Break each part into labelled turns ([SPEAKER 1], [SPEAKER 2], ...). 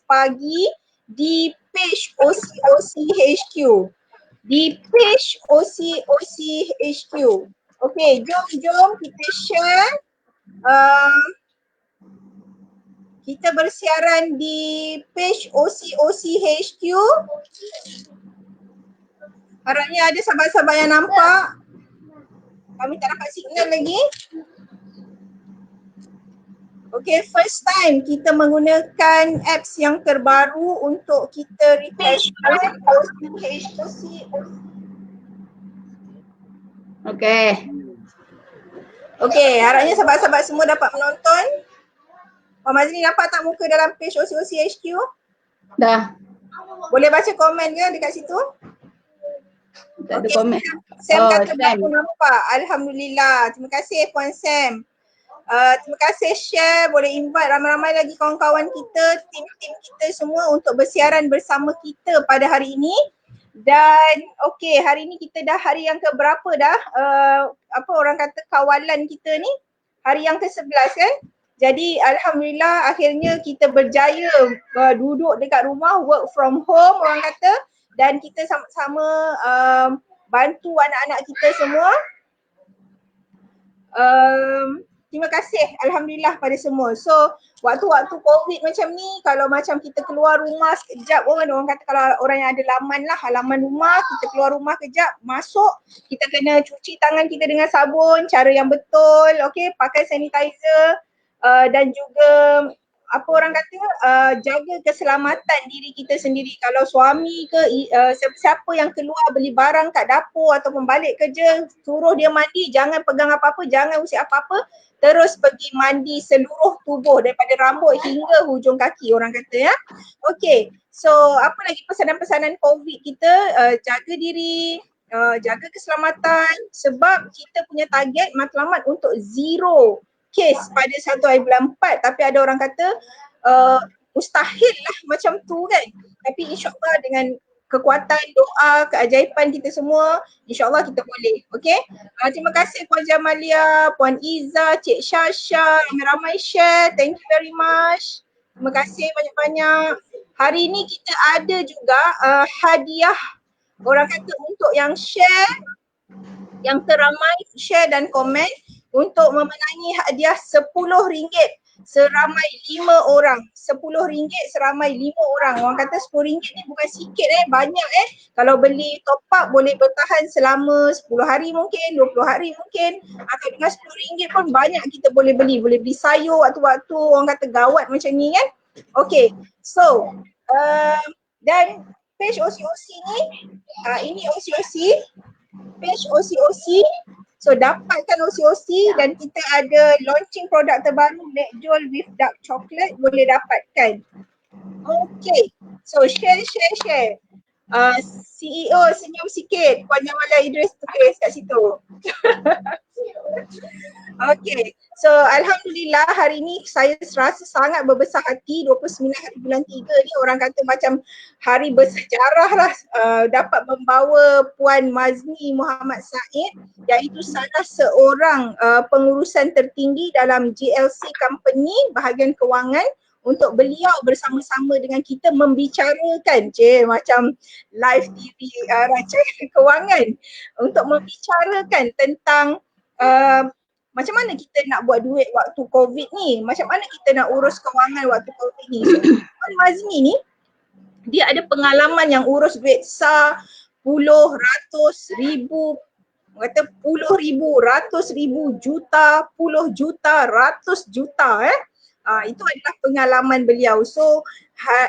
[SPEAKER 1] pagi di page OCOC HQ. Di page OCOC HQ. Okay, jom kita share. Kita bersiaran di page OCOC HQ. Harapnya ada sahabat-sahabat yang nampak. Kami tak dapat signal lagi. Okay, first time kita menggunakan apps yang terbaru untuk kita refresh HOC. Okay, harapnya sahabat-sahabat semua dapat menonton. Puan Mazli nampak tak muka dalam page OCOC HQ?
[SPEAKER 2] Dah.
[SPEAKER 1] Boleh baca komen ke dekat situ?
[SPEAKER 2] Tak ada komen.
[SPEAKER 1] Sam kata baru nampak. Alhamdulillah. Terima kasih Puan Sam. Terima kasih share, boleh invite ramai-ramai lagi kawan-kawan kita, tim-tim kita semua untuk bersiaran bersama kita pada hari ini. Dan okey, hari ini kita dah hari yang keberapa dah, apa orang kata kawalan kita ni, hari yang ke-11 kan. Jadi alhamdulillah akhirnya kita berjaya duduk dekat rumah, work from home orang kata, dan kita sama-sama bantu anak-anak kita semua. Terima kasih alhamdulillah pada semua. So waktu-waktu COVID macam ni, kalau macam kita keluar rumah sekejap, orang kata kalau orang yang ada laman lah, halaman rumah, kita keluar rumah kejap, masuk, kita kena cuci tangan kita dengan sabun, cara yang betul, okay, pakai sanitizer, dan juga apa orang kata, jaga keselamatan diri kita sendiri. Kalau suami ke siapa yang keluar beli barang kat dapur ataupun balik kerja, suruh dia mandi, jangan pegang apa-apa, jangan usik apa-apa, terus pergi mandi seluruh tubuh daripada rambut hingga hujung kaki orang kata ya. Okay, so apa lagi pesanan-pesanan COVID kita, jaga diri, jaga keselamatan, sebab kita punya target matlamat untuk zero case pada 1 hari bulan 4, tapi ada orang kata mustahil lah macam tu kan, tapi insyaAllah dengan kekuatan doa, keajaiban kita semua, insyaAllah kita boleh, okay. Terima kasih Puan Jamalia, Puan Iza, Cik Syasha, ramai-ramai share, thank you very much. Terima kasih banyak-banyak. Hari ni kita ada juga hadiah, orang kata untuk yang share, yang teramai share dan komen, untuk memenangi hadiah RM10 seramai 5 orang. RM10 seramai 5 orang. Orang kata RM10 ni bukan sikit banyak Kalau beli top up boleh bertahan selama 10 hari mungkin, 20 hari mungkin. Atau dengan RM10 pun banyak kita boleh beli. Boleh beli sayur waktu-waktu orang kata gawat macam ni kan. Okay, so dan page OCOC ni, ini OCOC, page OCOC. So dapatkan OCOC dan kita ada launching produk terbaru, McJool with dark chocolate, boleh dapatkan. Okay, so share. CEO senyum sikit, Puan Jamalah Idris tulis kat situ. Okay, so alhamdulillah hari ni saya rasa sangat berbesar hati. 29 hari bulan 3 ni orang kata macam hari bersejarah lah, dapat membawa Puan Mazni Muhammad Said, iaitu salah seorang pengurusan tertinggi dalam GLC Company bahagian kewangan, untuk beliau bersama-sama dengan kita membicarakan macam live TV rancangan kewangan, untuk membicarakan tentang macam mana kita nak buat duit waktu COVID ni, macam mana kita nak urus kewangan waktu COVID ni. So Puan Mazni ni, dia ada pengalaman yang urus duit besar, puluh, ratus, ribu, kata puluh ribu, ratus ribu, juta, puluh juta, ratus juta itu adalah pengalaman beliau. So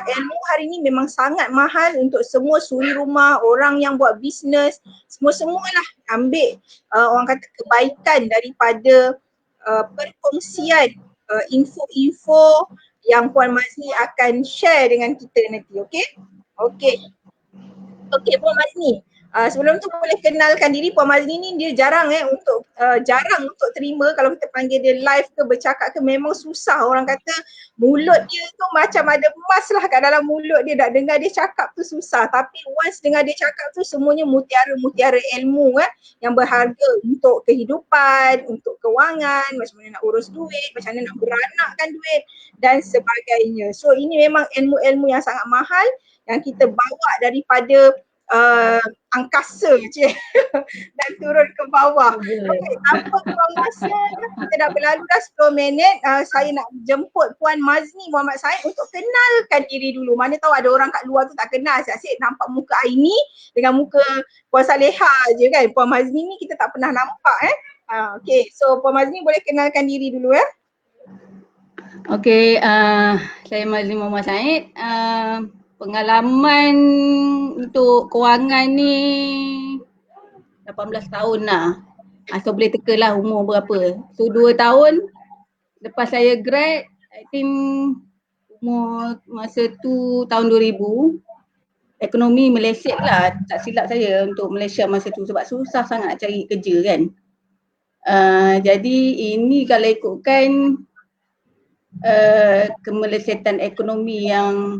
[SPEAKER 1] ilmu hari ni memang sangat mahal untuk semua suri rumah, orang yang buat bisnes, semualah ambil orang kata kebaikan daripada perkongsian info-info yang Puan Mazni akan share dengan kita nanti, okay? Okay Puan Mazni, Sebelum tu boleh kenalkan diri. Puan Mazni ni dia jarang jarang untuk terima kalau kita panggil dia live ke bercakap ke, memang susah. Orang kata mulut dia tu macam ada emas lah kat dalam mulut dia, nak dengar dia cakap tu susah. Tapi once dengar dia cakap tu semuanya mutiara-mutiara ilmu yang berharga untuk kehidupan, untuk kewangan, macam mana nak urus duit, macam mana nak beranakkan duit dan sebagainya. So ini memang ilmu-ilmu yang sangat mahal yang kita bawa daripada angkasa je dan turun ke bawah. Okey, tanpa buang masa, kita dah berlalu dah 10 minit. Saya nak jemput Puan Mazni Muhammad Said untuk kenalkan diri dulu. Mana tahu ada orang kat luar tu tak kenal. Asyik nampak muka Aini dengan muka Puan Saleha je kan. Puan Mazni ni kita tak pernah nampak Okey, so Puan Mazni boleh kenalkan diri dulu
[SPEAKER 2] Okey, saya Mazni Muhammad Said. Pengalaman untuk kewangan ni 18 tahun lah. So boleh teka lah umur berapa. So 2 tahun lepas saya grad, I think umur masa tu tahun 2000, ekonomi meleset lah, tak silap saya untuk Malaysia masa tu sebab susah sangat nak cari kerja kan. Jadi ini kalau ikutkan kemelesetan ekonomi yang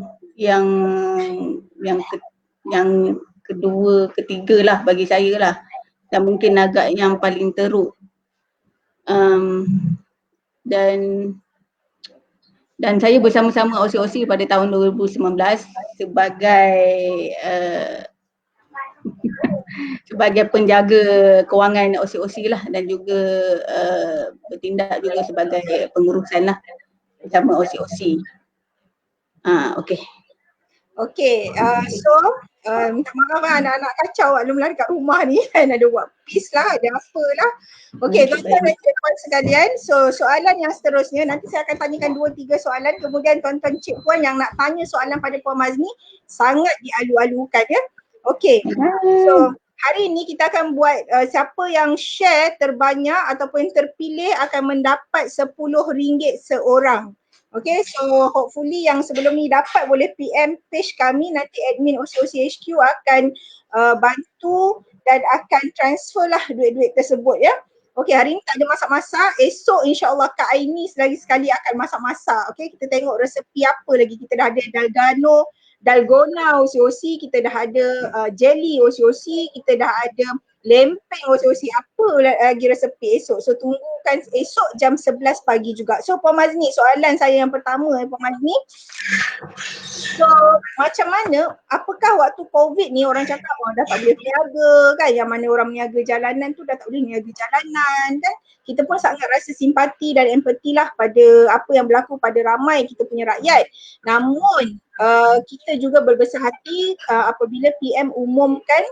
[SPEAKER 2] kedua, ketiga lah bagi saya lah, dan mungkin agak yang paling teruk. Dan saya bersama-sama OC pada tahun 2019 sebagai sebagai penjaga kewangan OC lah, dan juga bertindak juga sebagai pengurusan lah bersama OC. Okey.
[SPEAKER 1] Okey, so minta maaf anak-anak kacau belum lari kat rumah ni kan, ada buat peace lah, ada apa lah. Okey, tuan-tuan dan puan sekalian, so soalan yang seterusnya nanti saya akan tanyakan 2-3 soalan, kemudian tuan-tuan cik puan yang nak tanya soalan pada Puan Mazni sangat dialu-alukan Okey, so hari ni kita akan buat siapa yang share terbanyak ataupun terpilih akan mendapat RM10 seorang. Okay, so hopefully yang sebelum ni dapat boleh PM page kami, nanti admin OCOC HQ akan bantu dan akan transfer lah duit-duit tersebut Okay, hari ni tak ada masak-masak, esok insyaAllah Kak Aini lagi sekali akan masak-masak. Okay, kita tengok resepi apa lagi. Kita dah ada dalgona OCOC, kita dah ada jelly OCOC, kita dah ada lempeng OCOC, apa lagi resepi esok. So tunggukan esok jam 11 pagi juga. So Puan Mazni, soalan saya yang pertama Puan Mazni. So macam mana, apakah waktu COVID ni orang cakap dah tak boleh berniaga kan, yang mana orang berniaga jalanan tu dah tak boleh berniaga jalanan kan. Kita pun sangat rasa simpati dan empati lah pada apa yang berlaku pada ramai kita punya rakyat. Namun kita juga berbesar hati apabila PM umumkan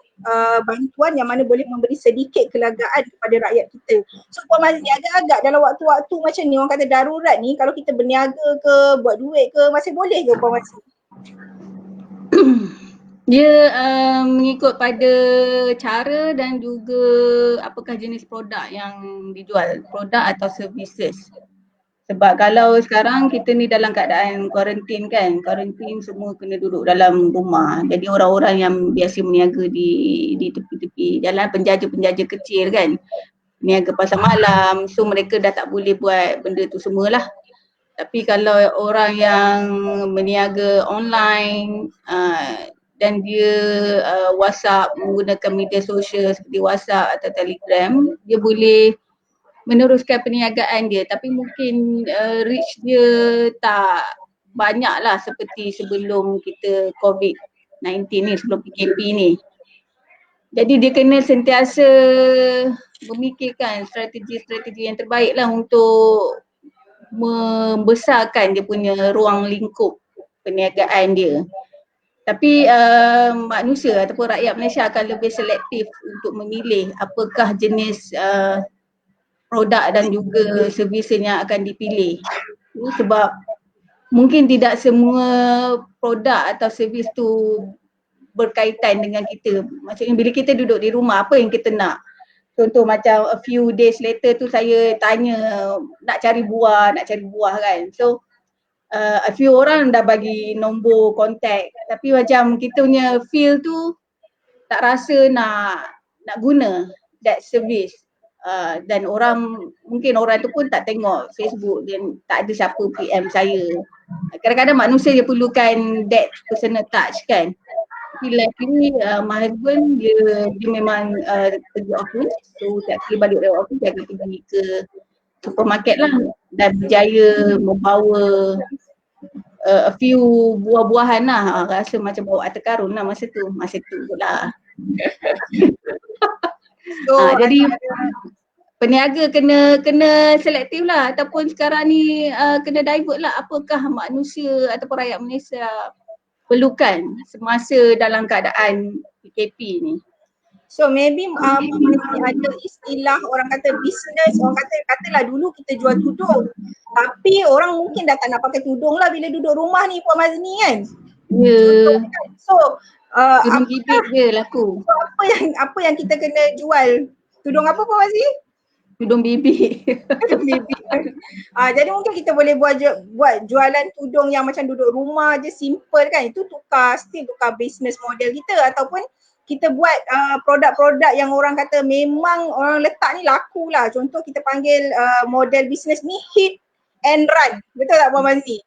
[SPEAKER 1] bantuan yang mana boleh memberi sedikit kelegaan kepada rakyat kita. So Puan Mazni, agak-agak dalam waktu-waktu macam ni, orang kata darurat ni, kalau kita berniaga ke, buat duit ke, masih boleh ke Puan Mazni?
[SPEAKER 2] Dia mengikut pada cara dan juga apakah jenis produk yang dijual, produk atau services. Sebab kalau sekarang kita ni dalam keadaan kuarantin kan, kuarantin semua kena duduk dalam rumah. Jadi orang-orang yang biasa berniaga di tepi-tepi jalan, penjaja-penjaja kecil kan, berniaga pasar malam, so mereka dah tak boleh buat benda tu semualah. Tapi kalau orang yang berniaga online dan dia WhatsApp, menggunakan media sosial seperti WhatsApp atau Telegram, dia boleh meneruskan perniagaan dia, tapi mungkin reach dia tak banyak lah seperti sebelum kita COVID-19 ni, sebelum PKP ni. Jadi dia kena sentiasa memikirkan strategi-strategi yang terbaik lah untuk membesarkan dia punya ruang lingkup perniagaan dia. Tapi manusia ataupun rakyat Malaysia akan lebih selektif untuk memilih apakah jenis produk dan juga servis yang akan dipilih. Sebab mungkin tidak semua produk atau servis tu berkaitan dengan kita. Maksudnya bila kita duduk di rumah, apa yang kita nak? Contoh macam a few days later tu saya tanya nak cari buah kan. So a few orang dah bagi nombor kontak, tapi macam kita punya feel tu tak rasa nak guna that service. Dan mungkin orang tu pun tak tengok Facebook dan tak ada siapa PM saya. Kadang-kadang manusia dia perlukan that personal touch kan. Tapi luckily my husband dia memang pergi office, so tiap kali balik dari office dia akan pergi ke supermarket lah dan berjaya membawa a few buah-buahan lah. Rasa macam bawa harta karun lah masa tu lah.
[SPEAKER 1] So
[SPEAKER 2] jadi peniaga kena selektif lah, ataupun sekarang ni kena divert lah apakah manusia ataupun rakyat Malaysia perlukan semasa dalam keadaan PKP ni.
[SPEAKER 1] So maybe masih ada istilah orang kata business, orang katalah dulu kita jual tudung. Tapi orang mungkin dah tak nak pakai tudung lah bila duduk rumah ni Puan Mazni kan.
[SPEAKER 2] Ya.
[SPEAKER 1] So
[SPEAKER 2] tudung bibit je laku.
[SPEAKER 1] So apa yang kita kena jual? Tudung apa Puan Mazni?
[SPEAKER 2] Tudung bibit.
[SPEAKER 1] Tudung bibit. Jadi mungkin kita boleh buat jualan tudung yang macam duduk rumah je, simple kan. Itu tukar business model kita, ataupun kita buat produk-produk yang orang kata memang orang letak ni laku lah. Contoh kita panggil model bisnes ni hit and run. Betul tak Puan Mazni?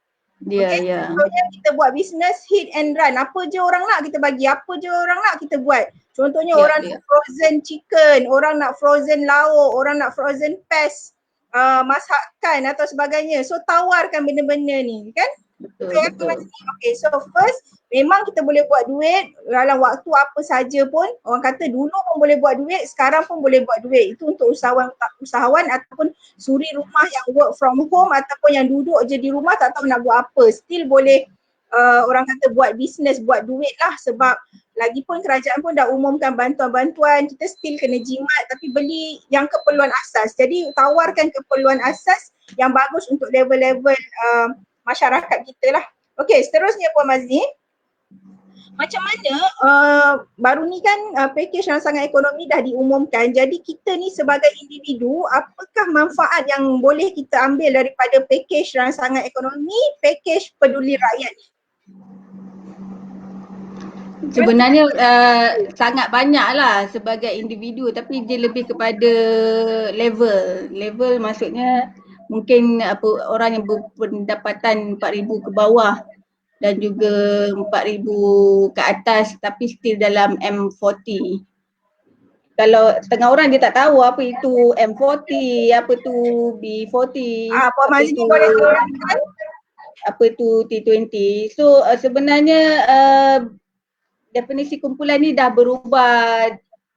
[SPEAKER 2] Ya, ya.
[SPEAKER 1] Contohnya kita buat bisnes hit and run. Apa je orang nak kita bagi, apa je orang nak kita buat. Contohnya orang nak frozen chicken, orang nak frozen lauk, orang nak frozen pes, masakan atau sebagainya. So tawarkan benda-benda ni kan.
[SPEAKER 2] Betul.
[SPEAKER 1] Okay, so first memang kita boleh buat duit dalam waktu apa saja pun. Orang kata dulu pun boleh buat duit, sekarang pun boleh buat duit. Itu untuk usahawan ataupun suri rumah yang work from home ataupun yang duduk je di rumah tak tahu nak buat apa. Still boleh orang kata buat bisnes, buat duit lah, sebab lagipun kerajaan pun dah umumkan bantuan-bantuan. Kita still kena jimat tapi beli yang keperluan asas. Jadi tawarkan keperluan asas yang bagus untuk level-level masyarakat kita lah. Okey, seterusnya Puan Mazni, macam mana baru ni kan package rangsangan ekonomi dah diumumkan. Jadi kita ni sebagai individu, apakah manfaat yang boleh kita ambil daripada package rangsangan ekonomi, package peduli rakyat ni?
[SPEAKER 2] Sebenarnya sangat banyak lah sebagai individu, tapi dia lebih kepada level maksudnya mungkin orang yang berpendapatan 4,000 ke bawah dan juga 4,000 ke atas tapi still dalam M40. Kalau setengah orang dia tak tahu apa itu M40, apa tu B40,
[SPEAKER 1] Puan Mazni boleh terangkan?
[SPEAKER 2] Apa tu T20. So sebenarnya definisi kumpulan ni dah berubah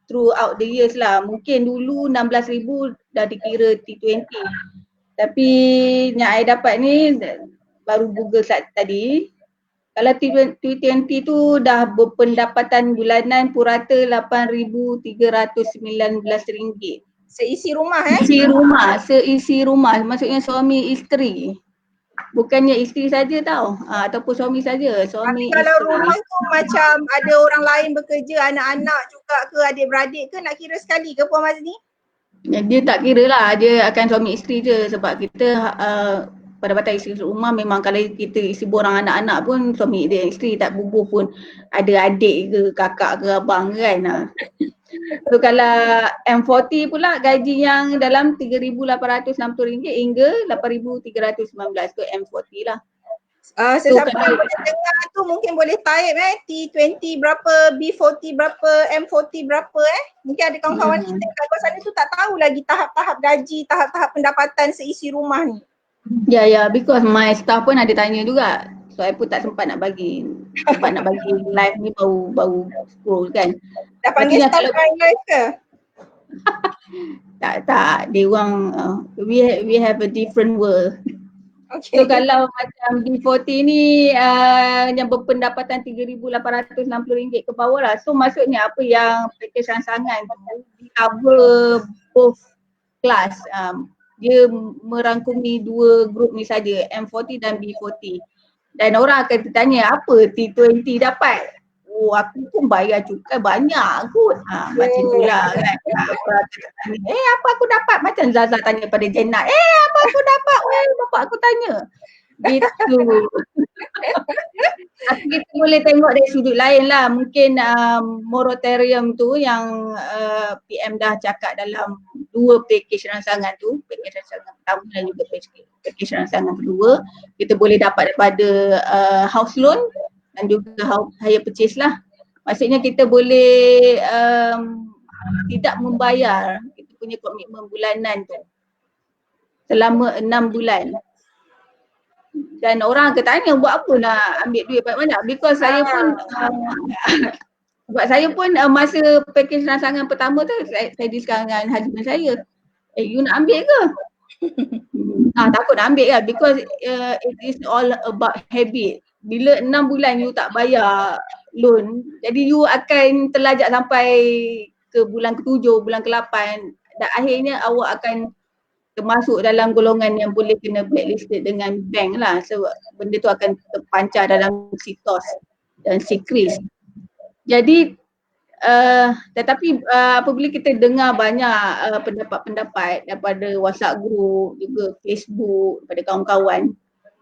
[SPEAKER 2] throughout the years lah. Mungkin dulu 16,000 dah dikira T20. Tapi yang I dapat ni baru Google tadi, kalau T20 tu dah berpendapatan bulanan purata RM8,319.
[SPEAKER 1] Seisi rumah
[SPEAKER 2] Seisi rumah, maksudnya suami isteri. Bukannya isteri saja tau, ataupun suami saja.
[SPEAKER 1] Tapi kalau rumah tu macam ada orang lain bekerja, anak-anak juga ke, adik-beradik ke, nak kira sekali ke Puan Mazni?
[SPEAKER 2] Dia tak kira lah, dia akan suami isteri je, sebab kita pendapatan isteri rumah memang kalau kita isi borang anak-anak pun suami dia isteri, tak bubuh pun ada adik ke kakak ke abang kan. So kalau M40 pula gaji yang dalam RM3,860 hingga RM8,319 tu M40 lah.
[SPEAKER 1] Sesiapa yang boleh dengar tu mungkin boleh type T20 berapa, B40 berapa, M40 berapa Mungkin ada kawan-kawan kita kat luar sana tu tak tahu lagi tahap-tahap gaji, tahap-tahap pendapatan seisi rumah ni.
[SPEAKER 2] Ya, because my staff pun ada tanya juga. So I pun tak sempat nak bagi. Sebab nak bagi live ni baru scroll kan.
[SPEAKER 1] Dah panggil staff live ke?
[SPEAKER 2] Tak. Dia orang we have a different world.
[SPEAKER 1] Okay.
[SPEAKER 2] So kalau macam B40 ni yang berpendapatan RM3,860 ke bawah lah. So maksudnya apa yang package rangsangan tu cover both class. Dia merangkumi dua grup ni saja, M40 dan B40. Dan orang akan tertanya apa T20 dapat? Oh aku pun bayar cukai banyak kot. Macam itulah kan. Apa aku dapat? Macam Zaza tanya pada Jenat. Apa aku dapat? Bapak aku tanya. Gitu. Tapi kita boleh tengok dari sudut lain lah. Mungkin moratorium tu yang PM dah cakap dalam 2 pakej rangsangan tu, pakej rangsangan pertama dan juga pakej rangsangan kedua, kita boleh dapat daripada house loan dan juga hire purchase lah. Maksudnya kita boleh tidak membayar kita punya komitmen bulanan tu selama 6 bulan. Dan orang akan tanya buat apa nak ambil duit banyak-banyak, because saya pun sebab saya pun masa pakej rangsangan pertama tu saya discuss dengan husband saya, you nak ambil ke? Takut nak ambil lah, because it is all about habit. Bila 6 bulan you tak bayar loan, jadi you akan terlajak sampai ke bulan ke-7, bulan ke-8 dan akhirnya awak akan termasuk dalam golongan yang boleh kena blacklisted dengan bank lah, sebab benda tu akan terpancar dalam sitos dan secret. Jadi tetapi apabila kita dengar banyak pendapat-pendapat daripada WhatsApp group, juga Facebook, daripada kawan-kawan,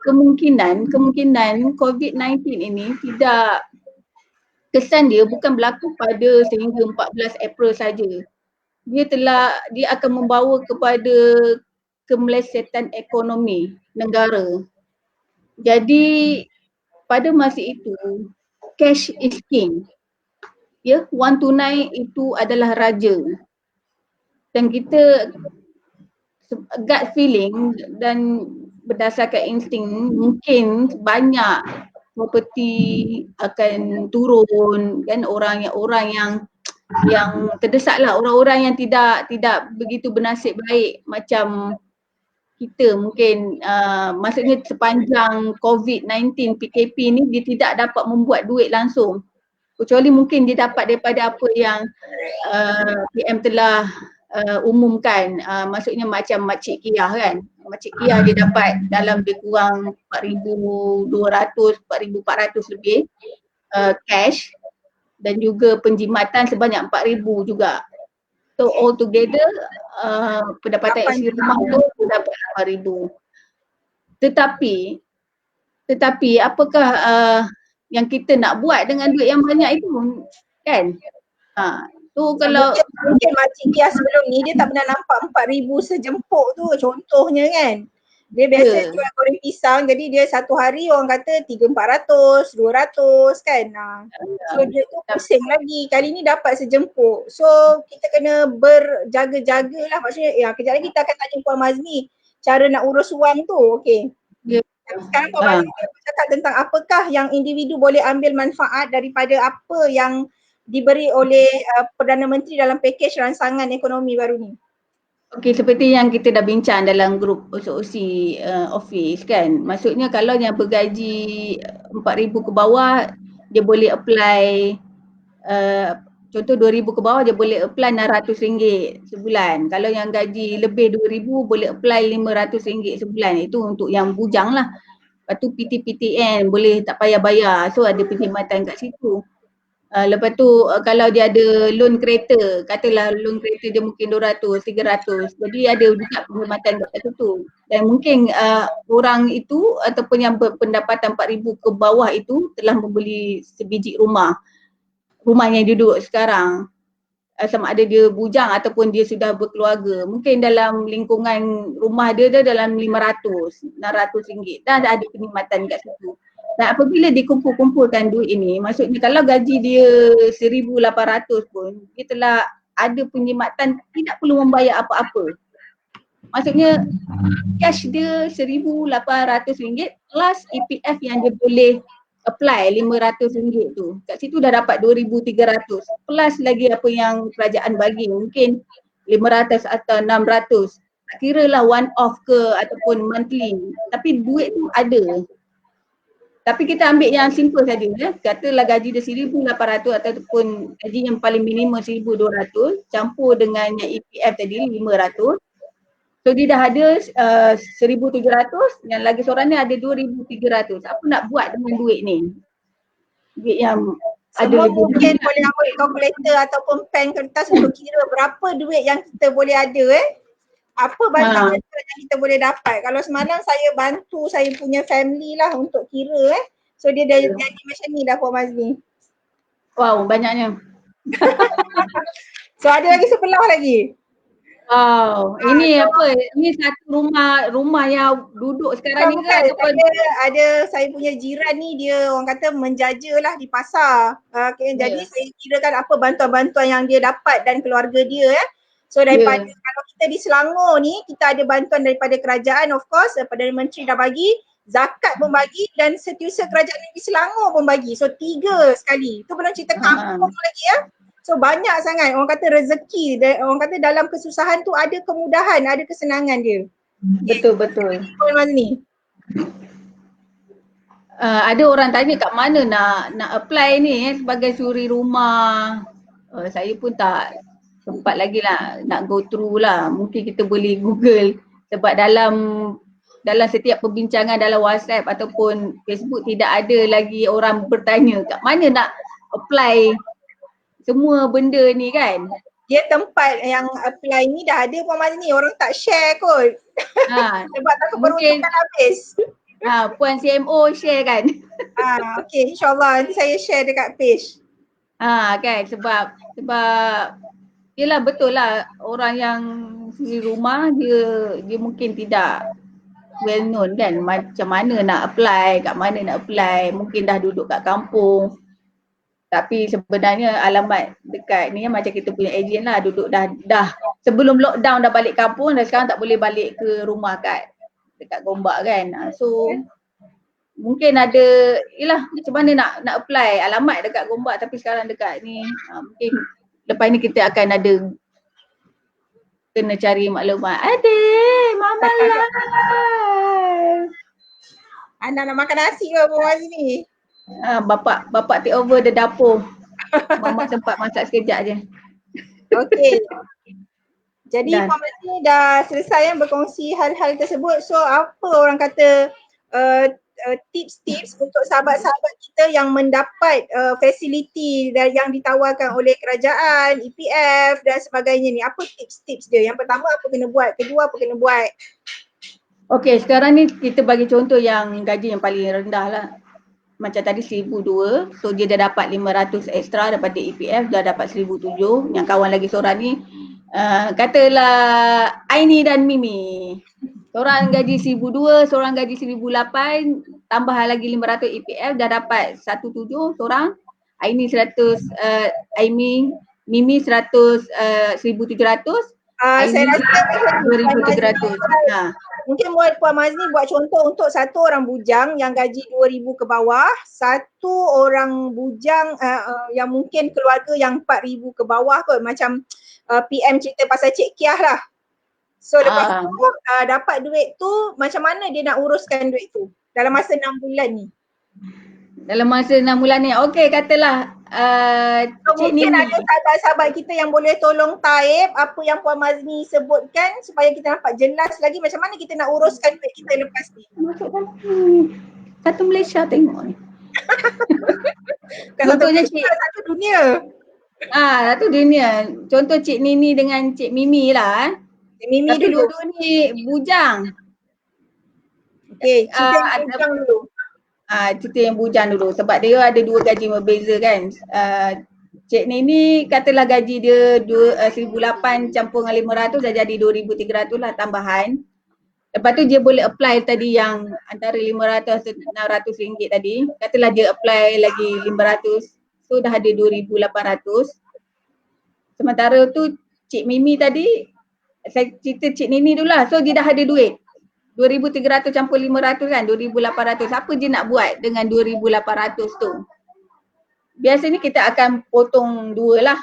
[SPEAKER 2] kemungkinan COVID-19 ini tidak, kesan dia bukan berlaku pada sehingga 14 April saja. Dia akan membawa kepada kemelesetan ekonomi negara. Jadi pada masa itu cash is king. Ya, wang tunai itu adalah raja. Dan kita gut feeling dan berdasarkan insting mungkin banyak property akan turun, kan, orang yang terdesak lah, orang-orang yang tidak begitu bernasib baik macam kita mungkin, maksudnya sepanjang COVID-19 PKP ni dia tidak dapat membuat duit langsung, kecuali mungkin dia dapat daripada apa yang PM telah umumkan, maksudnya macam Makcik Kia kan, Makcik Kia dia dapat dalam lebih kurang 4,200, 4,400 lebih cash, dan juga penjimatan sebanyak 4,000 juga. So all together pendapatan isi rumah tu dapat 8,000. Tetapi apakah yang kita nak buat dengan duit yang banyak itu, kan? Tu kalau
[SPEAKER 1] mungkin Makcik Kia sebelum ni dia tak pernah nampak 4,000 sejemput tu contohnya kan. Dia biasa jual goreng pisang, jadi dia satu hari orang kata 300-400, 200 kan. So dia tu pusing lagi, kali ni dapat sejemput. So kita kena berjaga-jaga lah, maksudnya kejap lagi kita akan tanya Puan Mazmi cara nak urus wang tu, okey. Sekarang Puan Mazmi bercakap tentang apakah yang individu boleh ambil manfaat daripada apa yang diberi oleh Perdana Menteri dalam pakej rangsangan ekonomi baru ni.
[SPEAKER 2] Okey, seperti yang kita dah bincang dalam grup OSOC office kan, maksudnya kalau yang bergaji 4,000 ke bawah dia boleh apply, contoh 2,000 ke bawah dia boleh apply RM600 sebulan. Kalau yang gaji lebih 2,000 boleh apply RM500 sebulan, itu untuk yang bujang lah. Lepas tu PT-PTN boleh tak payah bayar, so ada perkhidmatan kat situ. Lepas tu kalau dia ada loan kereta, katalah loan kereta dia mungkin 200, 300, jadi ada juga perkhidmatan kat situ. Dan mungkin orang itu ataupun yang berpendapatan 4,000 ke bawah itu telah membeli sebiji rumah yang dia duduk sekarang, sama ada dia bujang ataupun dia sudah berkeluarga, mungkin dalam lingkungan rumah dia dalam RM500, RM600, dah ada perkhidmatan kat situ. Dan apabila dikumpul-kumpulkan duit ini, maksudnya kalau gaji dia 1,800 pun, dia telah ada perkhidmatan, tidak perlu membayar apa-apa. Maksudnya cash dia RM1,800 plus EPF yang dia boleh apply RM500 tu. Kat situ dah dapat 2,300 plus lagi apa yang kerajaan bagi, mungkin 500 atau 600. Tak kira lah one off ke ataupun monthly, tapi duit tu ada. Tapi kita ambil yang simple saja, katalah gaji dia 1,800 ataupun gaji yang paling minimum 1,200 campur dengan yang EPF tadi 500. So dia dah ada 1,700, yang lagi seorang ni ada 2,300. Apa nak buat dengan duit ni? Duit yang
[SPEAKER 1] semua ada mungkin boleh ambil kalkulator ataupun pen kertas untuk kira berapa duit yang kita boleh ada apa bantuan-bantuan yang kita boleh dapat. Kalau semalam saya bantu saya punya family lah untuk kira So dia dah jadi macam ni dah Puan Mazni.
[SPEAKER 2] Wow, banyaknya.
[SPEAKER 1] So ada lagi sebelah lagi.
[SPEAKER 2] Wow, ini apa? Ini satu rumah yang duduk sekarang ni ke ataupun
[SPEAKER 1] Saya punya jiran ni dia orang kata menjaja lah di pasar. Jadi saya kirakan apa bantuan-bantuan yang dia dapat dan keluarga dia So daripada kalau kita di Selangor ni kita ada bantuan daripada kerajaan of course, Perdana Menteri dah bagi, zakat pun bagi dan setiausaha kerajaan negeri Selangor pun bagi. So 3 sekali. Tu belum cerita kampung lagi So banyak sangat orang kata rezeki, orang kata dalam kesusahan tu ada kemudahan, ada kesenangan dia.
[SPEAKER 2] Betul-betul.
[SPEAKER 1] Puan Mazni.
[SPEAKER 2] Ada orang tanya kat mana nak apply ni sebagai suri rumah. Saya pun tak sempat lagi lah nak go through lah. Mungkin kita boleh Google sebab dalam setiap perbincangan dalam WhatsApp ataupun Facebook tidak ada lagi orang bertanya kat mana nak apply semua benda ni kan.
[SPEAKER 1] Dia tempat yang apply ni dah ada Puan Mazni, orang tak share kot. Sebab takut peruntukan habis.
[SPEAKER 2] Puan CMO share kan.
[SPEAKER 1] Okay, insyaAllah nanti saya share dekat page.
[SPEAKER 2] Kan sebab yelah betul lah orang yang suri rumah dia mungkin tidak well known kan macam mana nak apply, kat mana nak apply, mungkin dah duduk kat kampung. Tapi sebenarnya alamat dekat ni macam kita punya agent lah duduk dah sebelum lockdown dah balik kampung dan sekarang tak boleh balik ke rumah dekat Gombak kan. So mungkin ada yelah macam mana nak apply alamat dekat Gombak tapi sekarang dekat ni mungkin lepas ni kita akan ada kena cari maklumat. Adik, Mama live.
[SPEAKER 1] Anak nak makan nasi ke Puan Mazni?
[SPEAKER 2] Bapak take over the dapur. Mama sempat masak sekejap je.
[SPEAKER 1] Okay. Jadi Puan Mazni dah selesai berkongsi hal-hal tersebut. So apa orang kata tips-tips untuk sahabat-sahabat kita yang mendapat fasiliti yang ditawarkan oleh kerajaan, EPF dan sebagainya ni. Apa tips-tips dia? Yang pertama apa kena buat? Kedua apa kena buat?
[SPEAKER 2] Okay, sekarang ni kita bagi contoh yang gaji yang paling rendah lah. Macam tadi 1,200, so dia dah dapat 500 extra daripada EPF, dah dapat 1,700. Yang kawan lagi seorang ni katalah Aini dan Mimi. Seorang gaji 1,200, seorang gaji 1,800, tambah lagi 500 EPF, dah dapat 1,700 seorang. Aini 100, Mimi 100, 1,700.
[SPEAKER 1] Saya rasa
[SPEAKER 2] 2,300.
[SPEAKER 1] Mungkin Puan Mazni buat contoh untuk satu orang bujang yang gaji 2,000 ke bawah, satu orang bujang yang mungkin keluarga yang 4,000 ke bawah kot, macam PM cerita pasal Cik Kiah lah. So lepas tu dapat duit tu, macam mana dia nak uruskan duit tu dalam masa 6 bulan ni?
[SPEAKER 2] Dalam masa 6 bulan ni, okey katalah
[SPEAKER 1] mungkin ada sahabat-sahabat kita yang boleh tolong type apa yang Puan Mazni sebutkan supaya kita nampak jelas lagi macam mana kita nak uruskan duit kita lepas ni.
[SPEAKER 2] Satu Malaysia tengok ni.
[SPEAKER 1] Contohnya satu dunia.
[SPEAKER 2] Satu dunia. Contoh Cik Nini dengan Cik Mimi lah.
[SPEAKER 1] Cik Mimi
[SPEAKER 2] tapi
[SPEAKER 1] dulu.
[SPEAKER 2] Dua-dua ni bujang.
[SPEAKER 1] Okey, cerita yang bujang dulu.
[SPEAKER 2] Cerita yang bujang dulu sebab dia ada dua gaji berbeza kan. Cik Nini katalah gaji dia 1,800 campur dengan 500 dah jadi 2,300 lah tambahan. Lepas tu dia boleh apply tadi yang antara 500 dan 600 ringgit tadi. Katalah dia apply lagi 500, so dah ada 2,800. Sementara tu Cik Mimi tadi, saya cerita Cik Nini dulu lah. So dia dah ada duit 2,300 campur 500 kan, 2,800. Apa dia nak buat dengan 2,800 tu? Biasanya kita akan potong dua lah.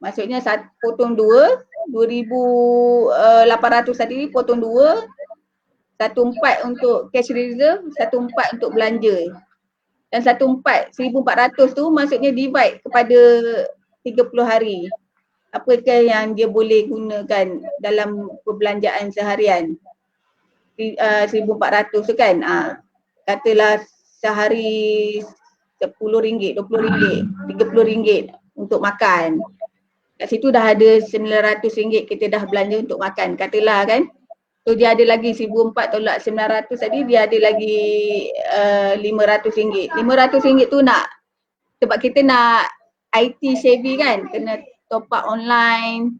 [SPEAKER 2] Maksudnya potong 2,800 tadi potong 2, 1/4 untuk cash reserve, 1/4 untuk belanja. Dan 1/4 tu maksudnya divide kepada 30 hari. Apakah yang dia boleh gunakan dalam perbelanjaan seharian? 1,400 tu kan. Katalah sehari RM10, RM20, RM30 untuk makan. kat situ dah ada RM900 kita dah belanja untuk makan, katalah kan. So dia ada lagi 1,400 tolak 900 tadi, dia ada lagi RM500. RM500 tu nak, sebab kita nak IT savvy kan, kena top up online.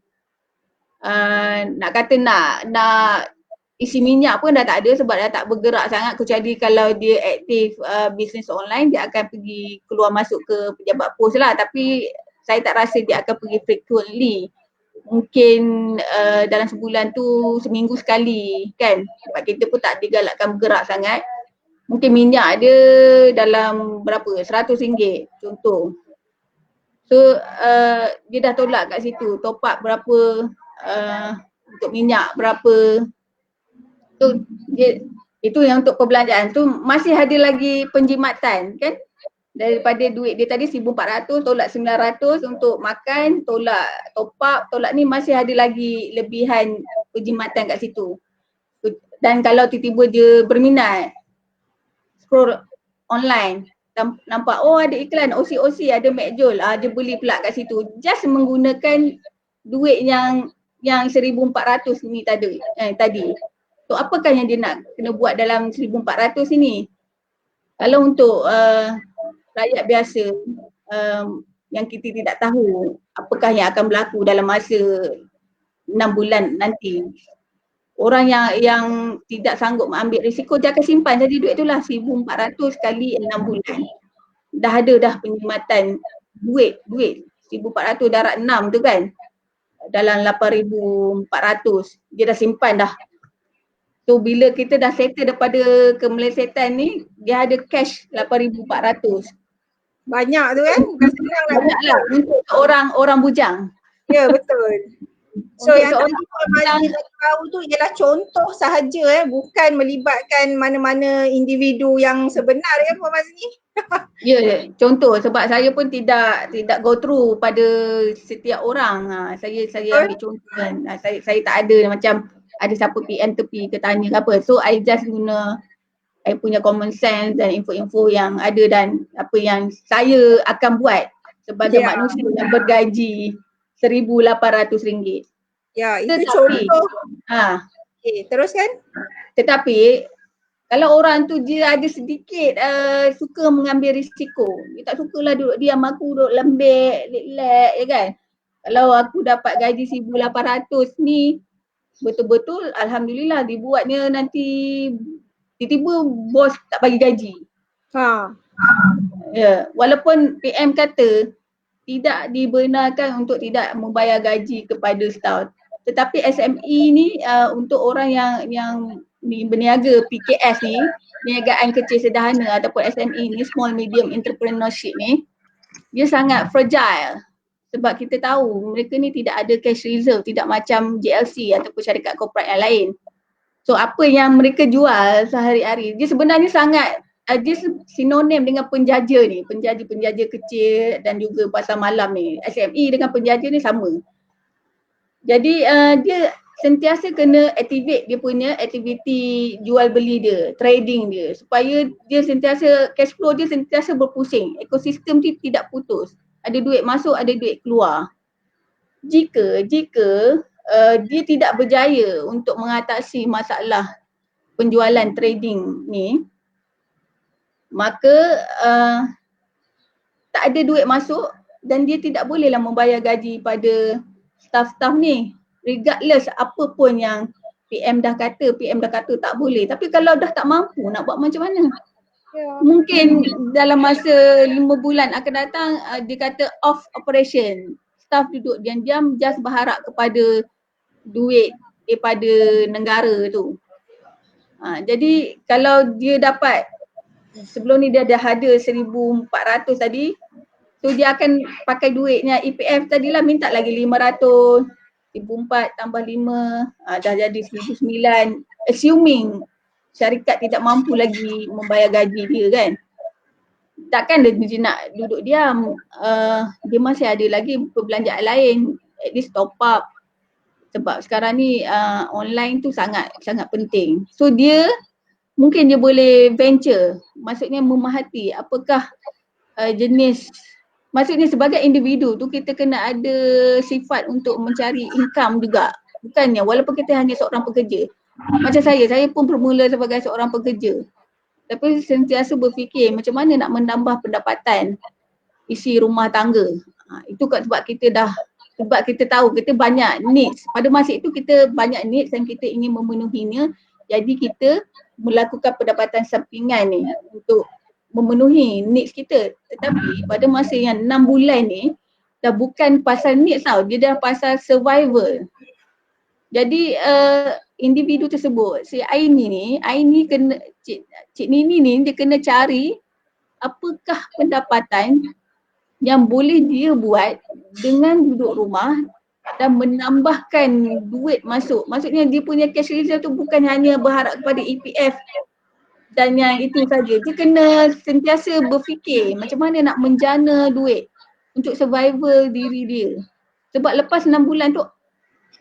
[SPEAKER 2] Nak kata nak isi minyak pun dah tak ada sebab dah tak bergerak sangat, kecuali kalau dia aktif bisnes online, dia akan pergi keluar masuk ke pejabat pos lah, tapi saya tak rasa dia akan pergi frequently. Mungkin dalam sebulan tu seminggu sekali kan, sebab kita pun tak digalakkan bergerak sangat. Mungkin minyak dia dalam berapa, RM100 contoh. So dia dah tolak kat situ, top up berapa untuk minyak berapa. So itu yang untuk perbelanjaan tu. Masih ada lagi penjimatan kan, daripada duit dia tadi 1,400 tolak 900 untuk makan, tolak top up, tolak ni, masih ada lagi lebihan penjimatan kat situ. Dan kalau tiba-tiba dia berminat scroll online, nampak oh ada iklan OC ada McJool, dia beli pula kat situ, just menggunakan duit yang 1,400 ni tadi. So apakah yang dia nak kena buat dalam 1,400 ini? Kalau untuk rakyat biasa yang kita tidak tahu apakah yang akan berlaku dalam masa 6 bulan nanti, orang yang tidak sanggup mengambil risiko, dia akan simpan saja duit tu lah, 1,400 kali 6 bulan. Dah ada dah penjimatan duit 1,400 darab 6 tu kan, dalam 8,400 dia dah simpan dah. So bila kita dah settle daripada kemelesetan ni, dia ada cash 8,400.
[SPEAKER 1] Banyak tu kan, bukan senang nak
[SPEAKER 2] banyak lah untuk orang bujang.
[SPEAKER 1] Ya betul. So
[SPEAKER 2] Untuk
[SPEAKER 1] yang tadi Puan Mazli bagi tahu tu ialah contoh sahaja, bukan melibatkan mana-mana individu yang sebenar ya Puan Mazli.
[SPEAKER 2] Ya, contoh, sebab saya pun tidak go through pada setiap orang. Saya ambil contoh kan. Saya tak ada macam ada siapa PM tepi ke tanya ke apa. So I just guna I punya common sense dan info-info yang ada dan apa yang saya akan buat sebagai manusia yang bergaji RM1,800.
[SPEAKER 1] Ya, itu contoh. Okay, teruskan.
[SPEAKER 2] Tetapi kalau orang tu dia ada sedikit suka mengambil risiko, dia tak sukalah duduk diam, aku duduk lembek, relax ya kan. Kalau aku dapat gaji RM1,800 ni, betul-betul alhamdulillah dibuatnya, nanti tiba-tiba bos tak bagi gaji. Ya, walaupun PM kata tidak dibenarkan untuk tidak membayar gaji kepada staff, tetapi SME ni untuk orang yang berniaga PKS ni, perniagaan kecil sederhana ataupun SME ni, small medium entrepreneurship ni, dia sangat fragile. Sebab kita tahu mereka ni tidak ada cash reserve, tidak macam JLC ataupun syarikat korporat yang lain. So apa yang mereka jual sehari-hari, dia sebenarnya sangat dia sinonim dengan penjaja ni, penjaja kecil dan juga pasar malam ni. SME dengan penjaja ni sama. Jadi dia sentiasa kena activate dia punya aktiviti jual beli dia, trading dia, supaya dia sentiasa, cash flow dia sentiasa berpusing, ekosistem dia tidak putus. Ada duit masuk, ada duit keluar. Jika dia tidak berjaya untuk mengatasi masalah penjualan trading ni, maka tak ada duit masuk dan dia tidak bolehlah membayar gaji pada staff-staff ni, regardless apa pun yang PM dah kata tak boleh. Tapi kalau dah tak mampu, nak buat macam mana? Mungkin dalam masa 5 bulan akan datang dia kata off operation, staff duduk diam-diam just berharap kepada duit daripada negara tu. Jadi kalau dia dapat, sebelum ni dia dah ada 1,400 tadi, so dia akan pakai duitnya EPF tadilah, minta lagi 500, 1,400 tambah 5, dah jadi 1,900, assuming syarikat tidak mampu lagi membayar gaji dia kan. Takkan dia nak duduk diam, dia masih ada lagi perbelanjaan lain, at least top up. Sebab sekarang ni online tu sangat penting. So dia mungkin dia boleh venture, maksudnya memahati apakah jenis maksudnya sebagai individu tu kita kena ada sifat untuk mencari income juga. Bukannya walaupun kita hanya seorang pekerja. Macam saya pun bermula sebagai seorang pekerja. Tapi sentiasa berfikir macam mana nak menambah pendapatan isi rumah tangga. Itu sebab kita tahu kita banyak needs. Pada masa itu kita banyak needs dan kita ingin memenuhinya. Jadi kita melakukan pendapatan sampingan ni untuk memenuhi needs kita. Tetapi pada masa yang 6 bulan ni dah bukan pasal needs tau, dia dah pasal survival. Jadi individu tersebut, si Aini kena, Cik Nini ni dia kena cari apakah pendapatan yang boleh dia buat dengan duduk rumah dan menambahkan duit masuk. Maksudnya dia punya cash reserve tu bukan hanya berharap kepada EPF dan yang itu saja. Dia kena sentiasa berfikir macam mana nak menjana duit untuk survival diri dia. Sebab lepas 6 bulan tu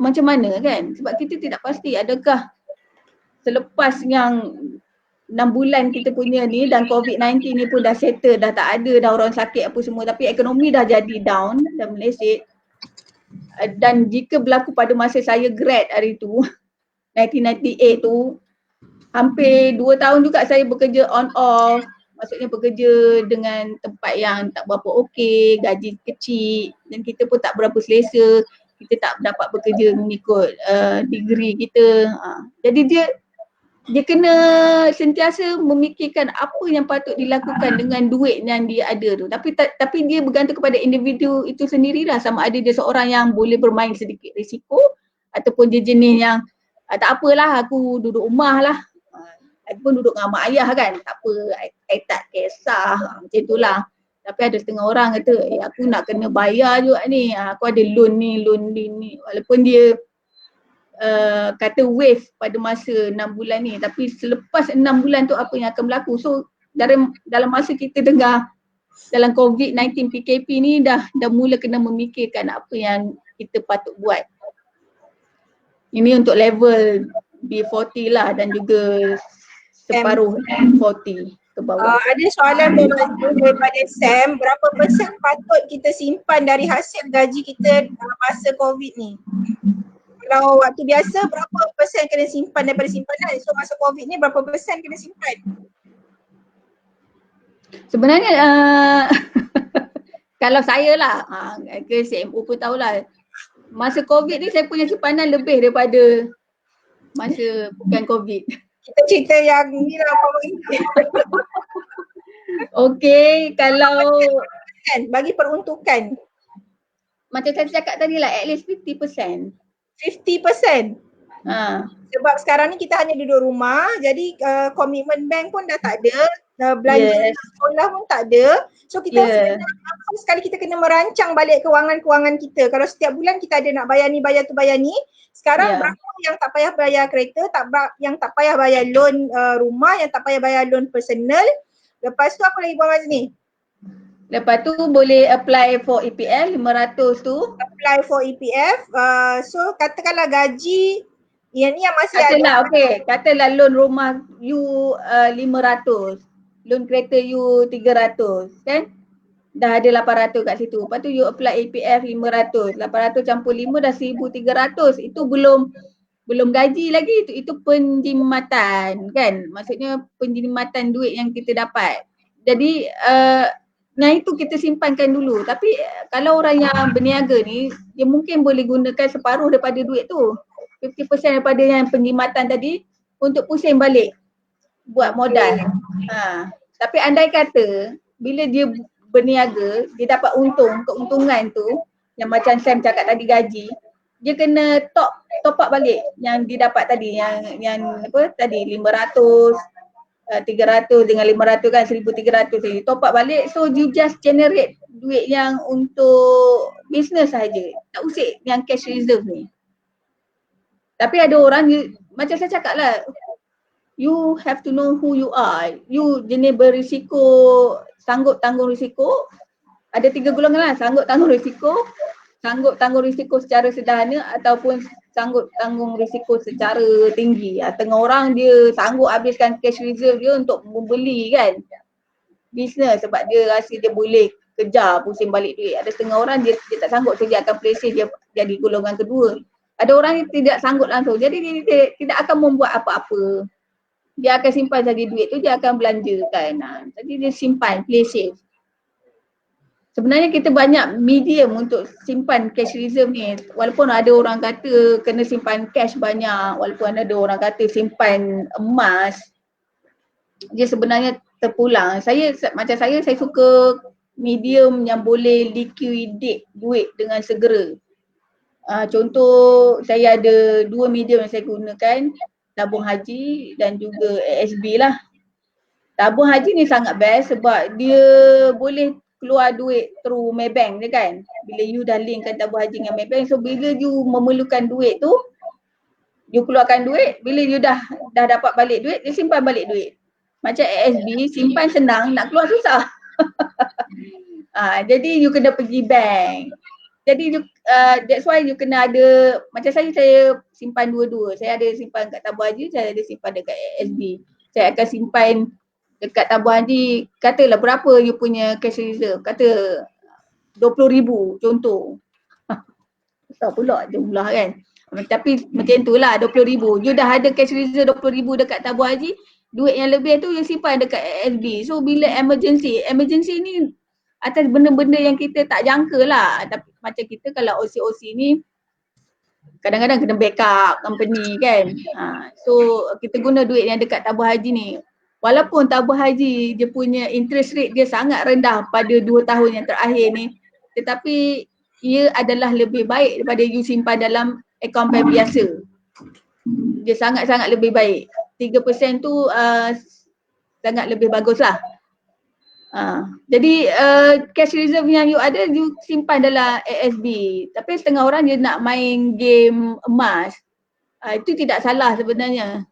[SPEAKER 2] macam mana kan? Sebab kita tidak pasti adakah selepas yang 6 bulan kita punya ni dan COVID-19 ni pun dah settle, dah tak ada dah orang sakit apa semua, tapi ekonomi dah jadi down dan meleset. Dan jika berlaku pada masa saya grad hari tu 1998 tu, hampir 2 tahun juga saya bekerja on off. Maksudnya bekerja dengan tempat yang tak berapa okey, gaji kecil dan kita pun tak berapa selesa. Kita tak dapat bekerja mengikut degree kita. Jadi dia kena sentiasa memikirkan apa yang patut dilakukan dengan duit yang dia ada tu. Tapi dia bergantung kepada individu itu sendirilah, sama ada dia seorang yang boleh bermain sedikit risiko ataupun dia jenis yang tak apalah aku duduk rumah lah. Aku pun duduk dengan mak ayah kan, tak apa, I tak kisah, macam itulah. Tapi ada setengah orang kata, aku nak kena bayar juga ni, aku ada loan ni. Walaupun dia kata wave pada masa 6 bulan ni, tapi selepas 6 bulan tu apa yang akan berlaku. So dalam masa kita dengar dalam COVID-19 PKP ni dah mula kena memikirkan apa yang kita patut buat. Ini untuk level B40 lah dan juga separuh 40 ke bawah.
[SPEAKER 1] Ada soalan daripada Sam, berapa persen patut kita simpan dari hasil gaji kita dalam masa COVID ni? Kalau waktu biasa berapa persen kena simpan daripada simpanan? So masa COVID ni berapa persen kena simpan?
[SPEAKER 2] Sebenarnya kalau saya lah, ke CMO pun tahulah, masa COVID ni saya punya simpanan lebih daripada masa bukan COVID.
[SPEAKER 1] Kita cerita yang ni lah
[SPEAKER 2] Okey, kalau
[SPEAKER 1] bagi peruntukan
[SPEAKER 2] macam saya cakap tadi lah, at least 50%.
[SPEAKER 1] 50%? Sebab sekarang ni kita hanya duduk rumah, jadi komitmen bank pun dah tak ada, belanja sekolah pun tak ada. So kita sekali kita kena merancang balik kewangan-kewangan kita. Kalau setiap bulan kita ada nak bayar ni, bayar tu, bayar ni. Sekarang berapa yang tak payah bayar kereta, yang tak payah bayar loan rumah, yang tak payah bayar loan personal. Lepas tu apa lagi buat masa ni?
[SPEAKER 2] Lepas tu boleh apply for EPF 500 tu.
[SPEAKER 1] Apply for EPF. So katakanlah gaji yang masih
[SPEAKER 2] katalah,
[SPEAKER 1] ada.
[SPEAKER 2] Okay, katalah loan rumah you 500. Loan kereta you 300 kan? Dah ada 800 kat situ. Lepas tu you apply EPF 500. 800 campur 5 dah 1,300. Itu belum gaji lagi. Itu penjimatan kan? Maksudnya penjimatan duit yang kita dapat. Jadi yang itu kita simpankan dulu. Tapi kalau orang yang berniaga ni, dia mungkin boleh gunakan separuh daripada duit tu. 50% daripada yang penjimatan tadi untuk pusing balik buat modal. Tapi andai kata bila dia berniaga, dia dapat keuntungan tu yang macam Sam cakap tadi gaji, dia kena top up balik yang dia dapat tadi, yang apa tadi 500, 300 dengan 500 kan 1,300 tadi, top up balik. So you just generate duit yang untuk business saja, tak usik yang cash reserve ni. Tapi ada orang, macam saya cakap lah, you have to know who you are. You jenis berisiko, sanggup tanggung risiko. Ada 3 golongan lah, sanggup tanggung risiko secara sederhana ataupun sanggup tanggung risiko secara tinggi. Tengah orang dia sanggup habiskan cash reserve dia untuk membeli kan business sebab dia rasa dia boleh kejar pusing balik duit. Ada setengah orang dia tak sanggup, so dia akan play safe, dia jadi golongan kedua. Ada orang yang tidak sanggup langsung, jadi dia tidak akan membuat apa-apa. Dia akan simpan saja duit tu, dia akan belanjakan. Jadi dia simpan, play safe. Sebenarnya kita banyak medium untuk simpan cash reserve ni. Walaupun ada orang kata kena simpan cash banyak, walaupun ada orang kata simpan emas, dia sebenarnya terpulang. Macam saya suka medium yang boleh liquidate duit dengan segera. Contoh saya ada 2 medium yang saya gunakan, tabung haji dan juga ASB lah. Tabung haji ni sangat best sebab dia boleh keluar duit through Maybank je kan. Bila you dah linkkan tabung haji dengan Maybank, so bila you memerlukan duit tu, you keluarkan duit, bila you dah dapat balik duit, you simpan balik duit. Macam ASB, simpan senang, nak keluar susah. Jadi you kena pergi bank. Jadi that's why you kena ada, macam saya simpan dua-dua. Saya ada simpan kat tabung haji, saya ada simpan dekat ASB. Saya akan simpan dekat tabung haji, katalah berapa you punya cash reserve, kata 20,000 contoh. Besar pula jumlah kan. Tapi macam tu lah 20,000. You dah ada cash reserve 20,000 dekat tabung haji, duit yang lebih tu you simpan dekat ASB. So bila emergency ni atas benda-benda yang kita tak jangka lah. Tapi macam kita kalau OC ni kadang-kadang kena backup company kan. So kita guna duit yang dekat tabung haji ni. Walaupun tabung haji dia punya interest rate dia sangat rendah pada 2 tahun yang terakhir ni, tetapi ia adalah lebih baik daripada you simpan dalam akaun bank biasa. Dia sangat-sangat lebih baik. 3% tu sangat lebih bagus lah. Jadi cash reserve yang you ada, you simpan dalam ASB. Tapi setengah orang dia nak main game emas. Itu tidak salah sebenarnya,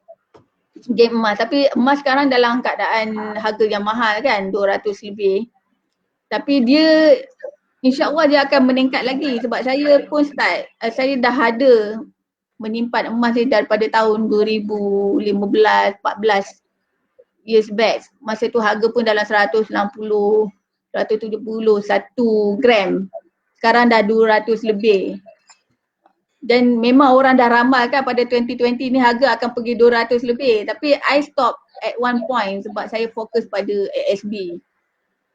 [SPEAKER 2] game emas. Tapi emas sekarang dalam keadaan harga yang mahal kan, 200 lebih. Tapi dia insya-Allah dia akan meningkat lagi sebab saya pun start, saya dah ada menyimpan emas ni daripada tahun 2015, 14 years back. Masa tu harga pun dalam 160, 170, 1 gram. Sekarang dah 200 lebih. Dan memang orang dah ramalkan pada 2020 ni harga akan pergi 200 lebih. Tapi I stop at one point sebab saya fokus pada ASB.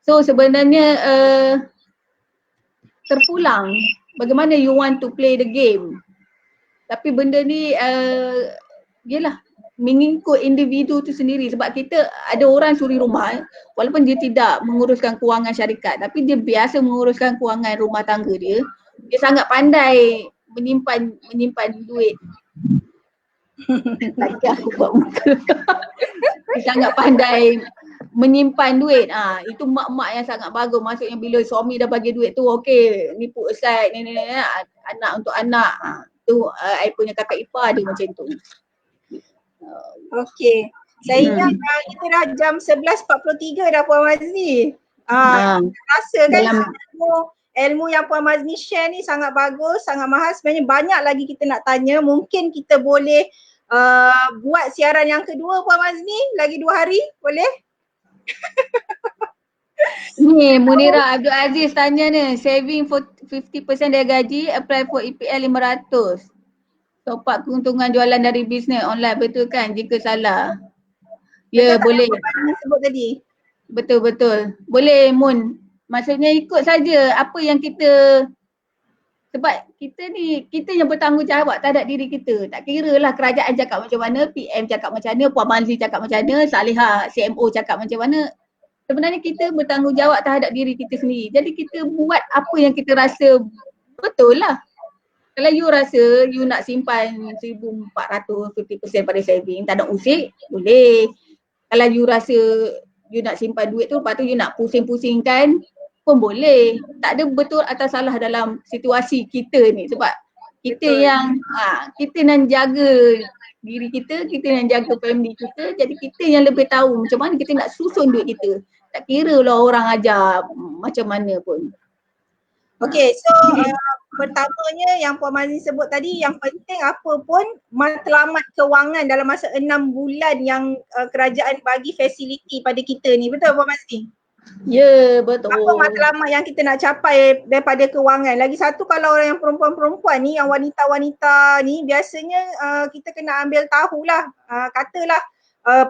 [SPEAKER 2] So sebenarnya terpulang bagaimana you want to play the game. Tapi benda ni yelah mengikut individu tu sendiri sebab kita ada orang suri rumah walaupun dia tidak menguruskan kewangan syarikat tapi dia biasa menguruskan kewangan rumah tangga dia. Dia sangat pandai menyimpan duit. Lagi aku buat muka. Dia sangat pandai menyimpan duit. Itu mak-mak yang sangat bagus. Maksudnya bila suami dah bagi duit tu okey, ni put aside ni anak untuk anak. Tu I punya kakak ipar dia macam tu.
[SPEAKER 1] Okey. Saya ingat kita dah jam 11.43 dah Puan Mazni. Rasa kan ilmu yang Puan Mazni share ni sangat bagus, sangat mahal. Sebenarnya banyak lagi kita nak tanya. Mungkin kita boleh buat siaran yang kedua Puan Mazni lagi 2 hari, boleh?
[SPEAKER 2] Ni Munira Abdul Aziz tanya ni, saving for 50% dari gaji, apply for EPL 500. Top up keuntungan jualan dari bisnes online, betul kan? Jika salah. Ya, boleh.
[SPEAKER 1] Sebut tadi.
[SPEAKER 2] Betul. Boleh Mun. Maksudnya ikut saja apa yang kita, sebab kita ni, kita yang bertanggungjawab terhadap diri kita. Tak kira lah kerajaan cakap macam mana, PM cakap macam mana, Puan Mazni cakap macam mana, Salihah CMO cakap macam mana. Sebenarnya kita bertanggungjawab terhadap diri kita sendiri. Jadi kita buat apa yang kita rasa betul lah. Kalau you rasa you nak simpan 1,400, 50% pada saving, tak ada usik, boleh. Kalau you rasa you nak simpan duit tu, lepas tu you nak pusing-pusingkan pun boleh. Tak ada betul atau salah dalam situasi kita ni sebab kita yang kita yang jaga diri kita yang jaga family kita, jadi kita yang lebih tahu macam mana kita nak susun duit kita. Tak kira lah orang ajar macam mana pun.
[SPEAKER 1] Okay, so pertamanya yang Puan Mazni sebut tadi, yang penting apa pun matlamat kewangan dalam masa 6 bulan yang kerajaan bagi fasiliti pada kita ni. Betul Puan Mazni?
[SPEAKER 2] Ya, betul.
[SPEAKER 1] Apa matlamat yang kita nak capai daripada kewangan. Lagi satu kalau orang yang perempuan-perempuan ni, yang wanita-wanita ni biasanya kita kena ambil tahulah, katalah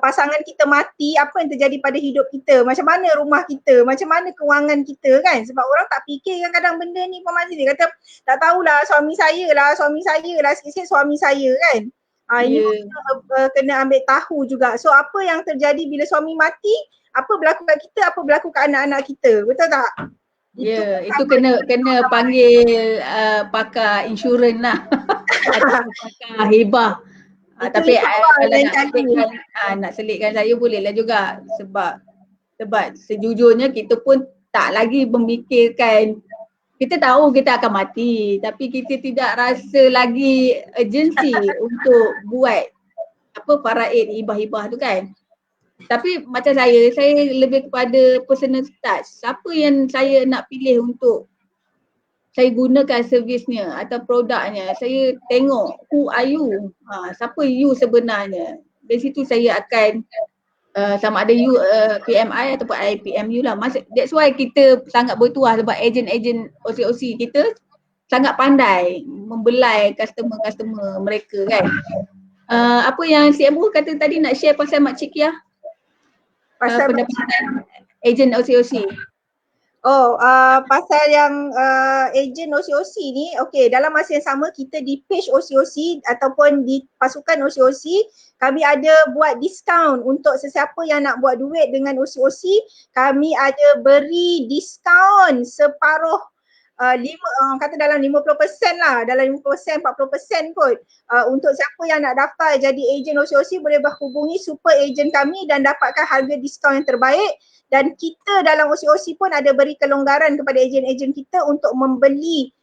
[SPEAKER 1] pasangan kita mati, apa yang terjadi pada hidup kita, macam mana rumah kita, macam mana kewangan kita kan. Sebab orang tak fikir kadang-kadang benda ni Puan Mazli. Dia kata tak tahulah suami saya lah, sikit-sikit suami saya kan. Ini
[SPEAKER 2] Ya,
[SPEAKER 1] kena ambil tahu juga. So apa yang terjadi bila suami mati, apa berlaku kat kita, apa berlaku kat anak-anak kita. Betul tak?
[SPEAKER 2] ya, itu kena panggil pakar insurans lah. Atau pakar hibah.
[SPEAKER 1] Itu
[SPEAKER 2] Tapi
[SPEAKER 1] hibah
[SPEAKER 2] kalau
[SPEAKER 1] lain
[SPEAKER 2] nak
[SPEAKER 1] kali.
[SPEAKER 2] selitkan saya bolehlah juga sebab sejujurnya kita pun tak lagi memikirkan, kita tahu kita akan mati tapi kita tidak rasa lagi urgency untuk buat faraid hibah-hibah tu kan. Tapi macam saya lebih kepada personal touch. Siapa yang saya nak pilih untuk saya gunakan servisnya atau produknya, saya tengok who are you, siapa you sebenarnya. Dari situ saya akan sama ada you PMI ataupun I PMU lah. That's why kita sangat bertuah sebab ejen-ejen OC-OC kita sangat pandai membelai customer-customer mereka kan. Apa yang CMO kata tadi nak share pasal Mak Cik Kia?
[SPEAKER 1] Pasal
[SPEAKER 2] Pendapatan ejen OC-OC.
[SPEAKER 1] Pasal yang ejen OCOC ni, okey, dalam masa yang sama kita di page OCOC ataupun di pasukan OCOC, kami ada buat diskaun untuk sesiapa yang nak buat duit dengan OCOC, kami ada beri diskaun separuh kata dalam 50% lah, dalam 50%, 40% kot. Untuk siapa yang nak daftar jadi ejen OCOC boleh berhubungi super ejen kami dan dapatkan harga diskaun yang terbaik. Dan kita dalam OCOC pun ada beri kelonggaran kepada ejen-ejen kita untuk membeli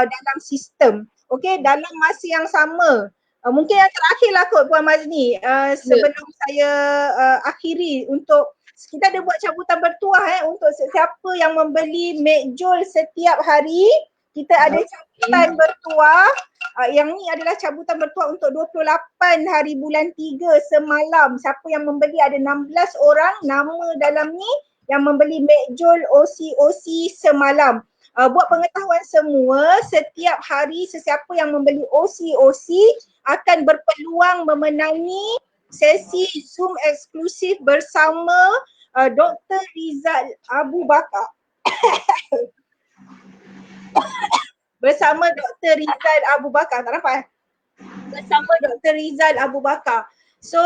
[SPEAKER 1] dalam sistem. Okey, dalam masa yang sama, mungkin yang terakhirlah kot Puan Mazni, sebelum saya akhiri untuk kita ada buat cabutan bertuah untuk sesiapa yang membeli Mekjol setiap hari, kita ada cabutan bertuah. Yang ni adalah cabutan bertuah untuk 28 hari bulan 3 semalam. Siapa yang membeli ada 16 orang nama dalam ni yang membeli Mekjol OCOC semalam. Buat pengetahuan semua, setiap hari sesiapa yang membeli OCOC akan berpeluang memenangi sesi Zoom eksklusif bersama Dr. Rizal Abu Bakar. Bersama Dr. Rizal Abu Bakar. Tak nampak? Bersama Dr. Rizal Abu Bakar. So,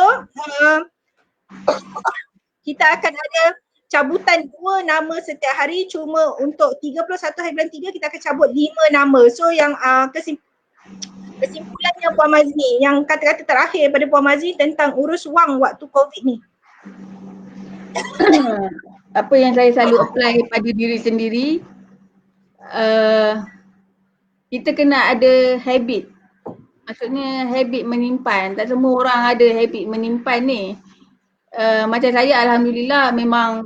[SPEAKER 1] kita akan ada cabutan 2 nama setiap hari, cuma untuk 31 hari bulan 3 kita akan cabut 5 nama. So yang kesimpulannya Puan Mazni, yang kata-kata terakhir daripada Puan Mazni tentang urus wang waktu COVID ni.
[SPEAKER 2] Apa yang saya selalu apply pada diri sendiri, kita kena ada habit. Maksudnya habit menyimpan. Tak semua orang ada habit menyimpan ni. Macam saya alhamdulillah memang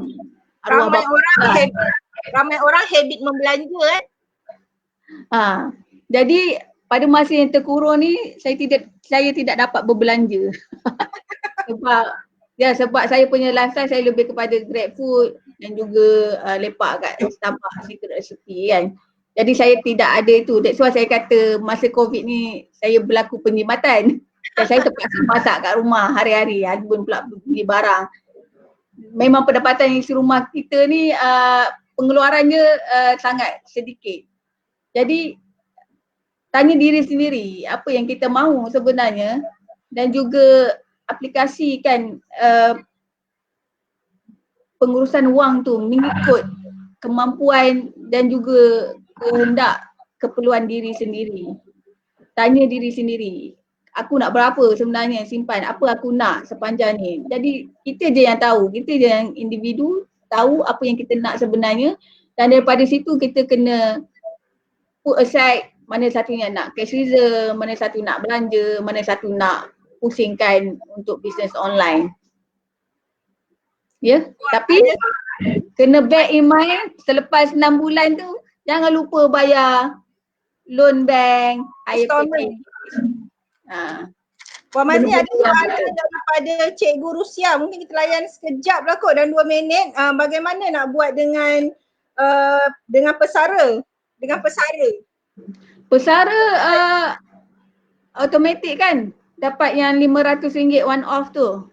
[SPEAKER 1] ramai orang habit membelanja
[SPEAKER 2] Jadi pada masa yang terkurung ni saya tidak dapat berbelanja. sebab saya punya lifestyle saya lebih kepada grab food dan juga lepak kat Starbucks secret recipe kan. Jadi saya tidak ada itu. That's why saya kata masa COVID ni saya berlaku penjimatan. Dan saya terpaksa masak kat rumah hari-hari. Husband pula beli barang. Memang pendapatan isi rumah kita ni pengeluarannya sangat sedikit. Jadi tanya diri sendiri apa yang kita mahu sebenarnya dan juga aplikasikan pengurusan wang tu mengikut kemampuan dan juga kehendak keperluan diri sendiri. Tanya diri sendiri, aku nak berapa sebenarnya simpan, apa aku nak sepanjang ni. Jadi kita je yang tahu, kita je yang individu tahu apa yang kita nak sebenarnya dan daripada situ kita kena put aside mana satunya nak cash reserve, mana satu nak belanja, mana satu nak pusingkan untuk bisnes online. Ya, tapi kena bear in mind selepas 6 bulan tu jangan lupa bayar loan bank, air payment.
[SPEAKER 1] Puan Mazni ada
[SPEAKER 2] Benda-benda yang
[SPEAKER 1] soalan
[SPEAKER 2] betul.
[SPEAKER 1] daripada Cikgu Rusia. Mungkin kita layan sekejap lah kot dalam 2 minit. Bagaimana nak buat dengan pesara? Dengan pesara.
[SPEAKER 2] Pesara automatik kan? Dapat yang RM500 one off tu.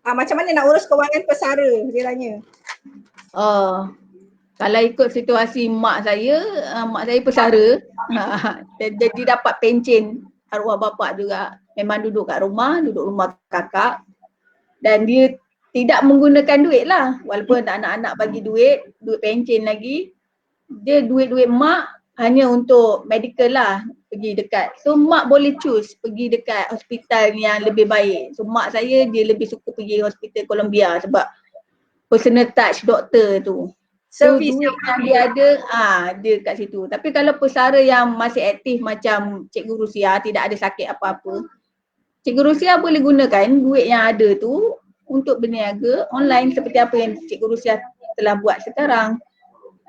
[SPEAKER 1] Macam mana nak urus kewangan pesara? Dia tanya.
[SPEAKER 2] Kalau ikut situasi mak saya pesara. Jadi dapat pencen arwah bapa juga. Memang duduk kat rumah, duduk rumah kakak. Dan dia tidak menggunakan duit lah. Walaupun anak-anak bagi duit pencen lagi. Dia duit-duit mak hanya untuk medical lah, pergi dekat. So mak boleh choose pergi dekat hospital yang lebih baik. So mak saya dia lebih suka pergi hospital Columbia sebab personal touch doktor tu. So
[SPEAKER 1] Servis
[SPEAKER 2] duit yang dia ada, dia kat situ. Tapi kalau pesara yang masih aktif macam Cikgu Rusia, tidak ada sakit apa-apa, Cikgu Rusia boleh gunakan duit yang ada tu untuk berniaga online seperti apa yang Cikgu Rusia telah buat sekarang.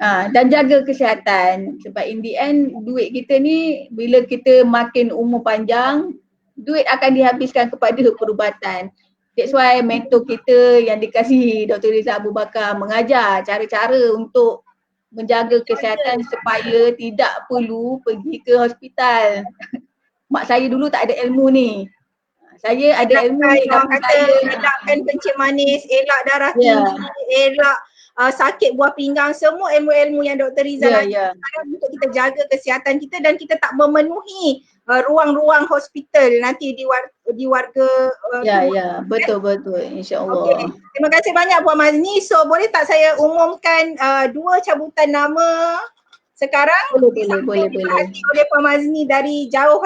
[SPEAKER 2] Dan jaga kesihatan sebab in the end duit kita ni bila kita makin umur panjang, duit akan dihabiskan kepada perubatan. That's why mentor kita yang dikasihi Dr. Rizal Abu Bakar mengajar cara-cara untuk menjaga kesihatan supaya tidak perlu pergi ke hospital. Mak saya dulu tak ada ilmu ni. Saya ada ilmu ni tapi saya
[SPEAKER 1] elakkan kencing manis, elak darah tinggi, elak sakit buah pinggang, semua ilmu-ilmu yang Dr. Rizal ajar sekarang untuk kita jaga kesihatan kita dan kita tak memenuhi ruang-ruang hospital nanti di warga
[SPEAKER 2] betul insya-Allah.
[SPEAKER 1] Okay. Terima kasih banyak Puan Mazni. So boleh tak saya umumkan 2 cabutan nama sekarang?
[SPEAKER 2] Boleh.
[SPEAKER 1] Oleh Puan Mazni dari jauh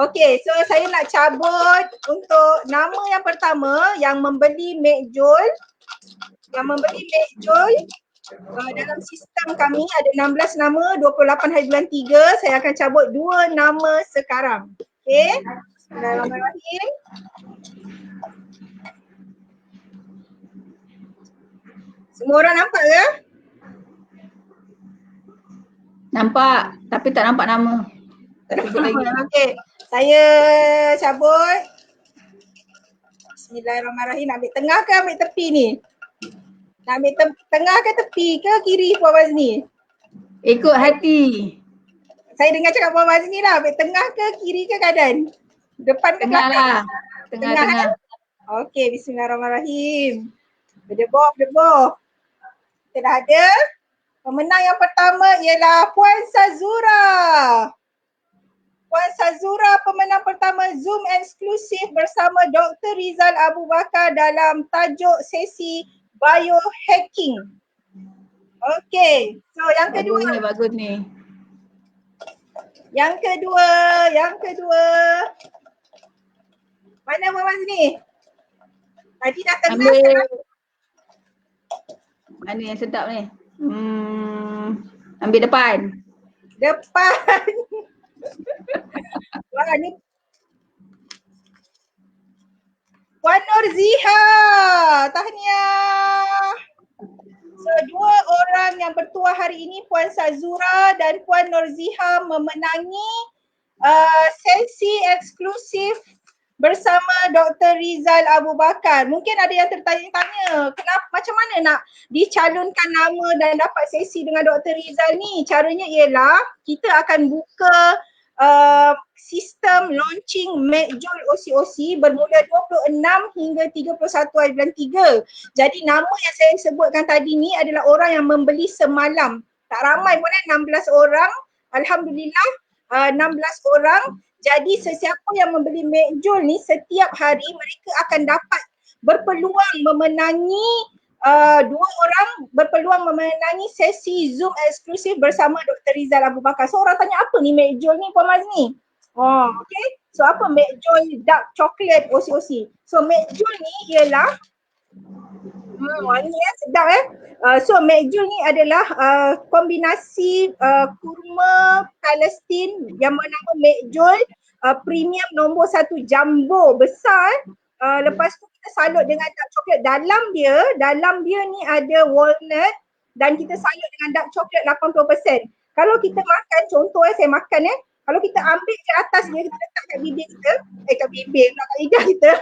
[SPEAKER 1] Okey, so saya nak cabut untuk nama yang pertama yang membeli McJoy. Dalam sistem kami ada 16 nama, 28 hari bulan 3. Saya akan cabut 2 nama sekarang. Okey. Bismillahirrahmanirrahim. Semua orang nampak ke?
[SPEAKER 2] Nampak, tapi tak nampak nama. Tak sebut lagi.
[SPEAKER 1] Okey. Saya cabut. Bismillahirrahmanirrahim. Nak ambil tengah ke ambil tepi ni? Nak ambil tengah ke tepi ke kiri Puan Mazni?
[SPEAKER 2] Ikut hati.
[SPEAKER 1] Saya dengar cakap Puan Mazni lah. Ambil tengah ke kiri ke kanan? Depan ke
[SPEAKER 2] belakang?
[SPEAKER 1] Lah.
[SPEAKER 2] Tengah.
[SPEAKER 1] Okey, bismillahirrahmanirrahim. Berdeboh. Kita dah ada. Pemenang yang pertama ialah Puan Sazura. Puan Sazura pemenang pertama Zoom eksklusif bersama Dr. Rizal Abu Bakar dalam tajuk sesi biohacking. Okey, so yang kedua.
[SPEAKER 2] Bagus ni.
[SPEAKER 1] Yang kedua. Mana Puan Mazni? Tadi dah tengah.
[SPEAKER 2] Mana yang sedap ni? Ambil depan.
[SPEAKER 1] Wah, ni Puan Nurziha. Tahniah. So 2 orang yang bertuah hari ini, Puan Sazura dan Puan Nurziha memenangi sesi eksklusif bersama Dr. Rizal Abu Bakar. Mungkin ada yang tertanya-tanya, kenapa macam mana nak dicalonkan nama dan dapat sesi dengan Dr. Rizal ni? Caranya ialah kita akan buka sistem launching McJoy OCOC bermula 26 hingga 31 hari bulan 3. Jadi nama yang saya sebutkan tadi ni adalah orang yang membeli semalam. Tak ramai pun 16 orang. Alhamdulillah 16 orang. Jadi sesiapa yang membeli McJoy ni setiap hari mereka akan dapat berpeluang memenangi 2 orang berpeluang memenangi sesi Zoom eksklusif bersama Dr. Rizal Abu Bakar. So orang tanya apa ni McJoy ni Puan Mazni? Okay. So apa McJoy Dark Chocolate OCOC? So McJoy ni ialah ni sedap So McJoy ni adalah kombinasi kurma Palestin yang bernama McJoy premium nombor 1 jumbo besar. Lepas tu kita salut dengan dark coklat. Dalam dia ni ada walnut dan kita salut dengan dark coklat 80%. Kalau kita makan, contoh saya makan Kalau kita ambil ke atas dia, kita letak kat bibir kita, kat bibir pula, kat lidah kita,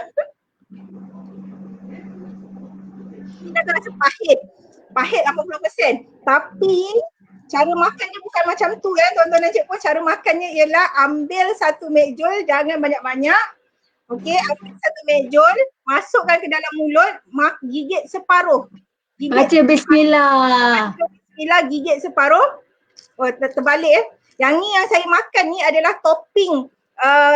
[SPEAKER 1] kita akan rasa pahit. Pahit 80%. Tapi cara makan dia bukan macam tu ya tuan-tuan dan cikgu. Cara makannya ialah ambil satu mekjol, jangan banyak-banyak. Okey, ambil satu mekjol, masukkan ke dalam mulut, gigit separuh.
[SPEAKER 2] Baca bismillah.
[SPEAKER 1] Bismillah, gigit separuh. Oh, terbalik. Yang ni yang saya makan ni adalah topping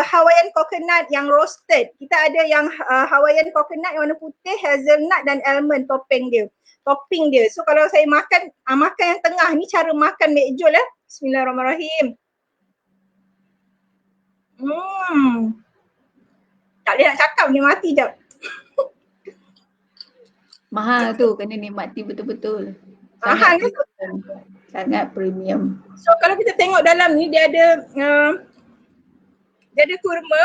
[SPEAKER 1] Hawaiian coconut yang roasted. Kita ada yang Hawaiian coconut yang warna putih, hazelnut dan almond topping dia. So kalau saya makan, makan yang tengah ni cara makan mekjol Bismillahirrahmanirrahim. Tak boleh nak cakap ni, mati jap.
[SPEAKER 2] Mahal tu, kena nikmati betul-betul.
[SPEAKER 1] Mahal
[SPEAKER 2] Sangat premium.
[SPEAKER 1] So kalau kita tengok dalam ni dia ada kurma,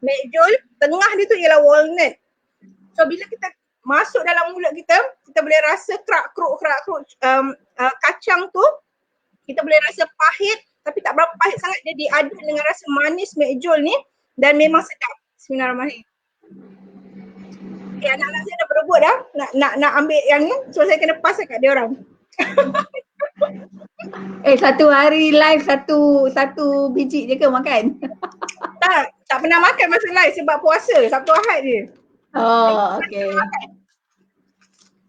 [SPEAKER 1] mekjol, tengah dia tu ialah walnut. So bila kita masuk dalam mulut kita, kita boleh rasa kerak-keruk kacang tu, kita boleh rasa pahit tapi tak berapa pahit sangat, dia diadu dengan rasa manis mekjol ni dan memang sedap. Bismillahirrahmanirrahim. Okay, anak-anak saya dah berebut dah nak ambil yang ni, so saya kena pass kat dia orang.
[SPEAKER 2] Satu hari live satu biji je ke makan?
[SPEAKER 1] Tak pernah makan masa live sebab puasa, Sabtu Ahad je.
[SPEAKER 2] Oh, okey.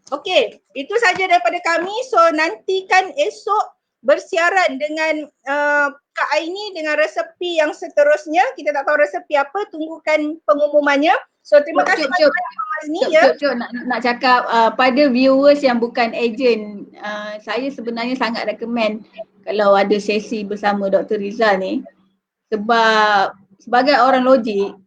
[SPEAKER 1] Okey, itu saja daripada kami. So nantikan esok bersiaran dengan Kak Aini dengan resepi yang seterusnya. Kita tak tahu resepi apa, tunggukan pengumumannya. So terima kasih banyak Pak Mazni ya.
[SPEAKER 2] Nak cakap pada viewers yang bukan ejen, saya sebenarnya sangat recommend kalau ada sesi bersama Dr. Rizal ni, sebab sebagai orang logik,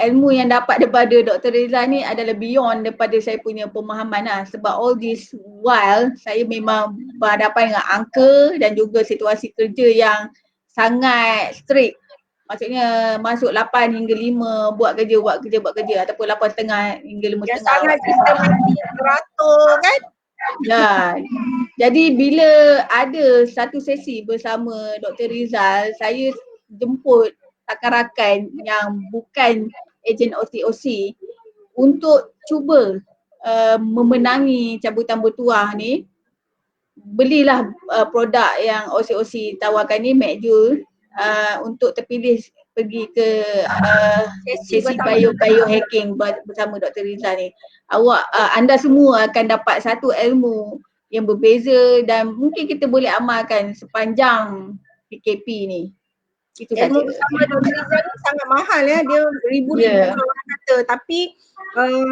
[SPEAKER 2] ilmu yang dapat daripada Dr. Rizal ni adalah beyond daripada saya punya pemahaman lah. Sebab all this while saya memang berhadapan dengan angka dan juga situasi kerja yang sangat strict. Maksudnya masuk 8 hingga 5 buat kerja ataupun 8.30 hingga 5.30.
[SPEAKER 1] Yang sangat sistematik teratur kan?
[SPEAKER 2] Ya. Jadi bila ada satu sesi bersama Dr. Rizal, saya jemput rakan-rakan yang bukan ejen OTOC untuk cuba memenangi cabutan bertuah ni. Belilah produk yang OTOC tawarkan ni, mekjol, untuk terpilih pergi ke sesi biohacking bersama Dr. Rizal ni. Anda semua akan dapat satu ilmu yang berbeza dan mungkin kita boleh amalkan sepanjang PKP ni. Itu saja.
[SPEAKER 1] Ilmu bersama Dr. Rizal ni sangat mahal ya, dia ribu-ribu orang kata. Tapi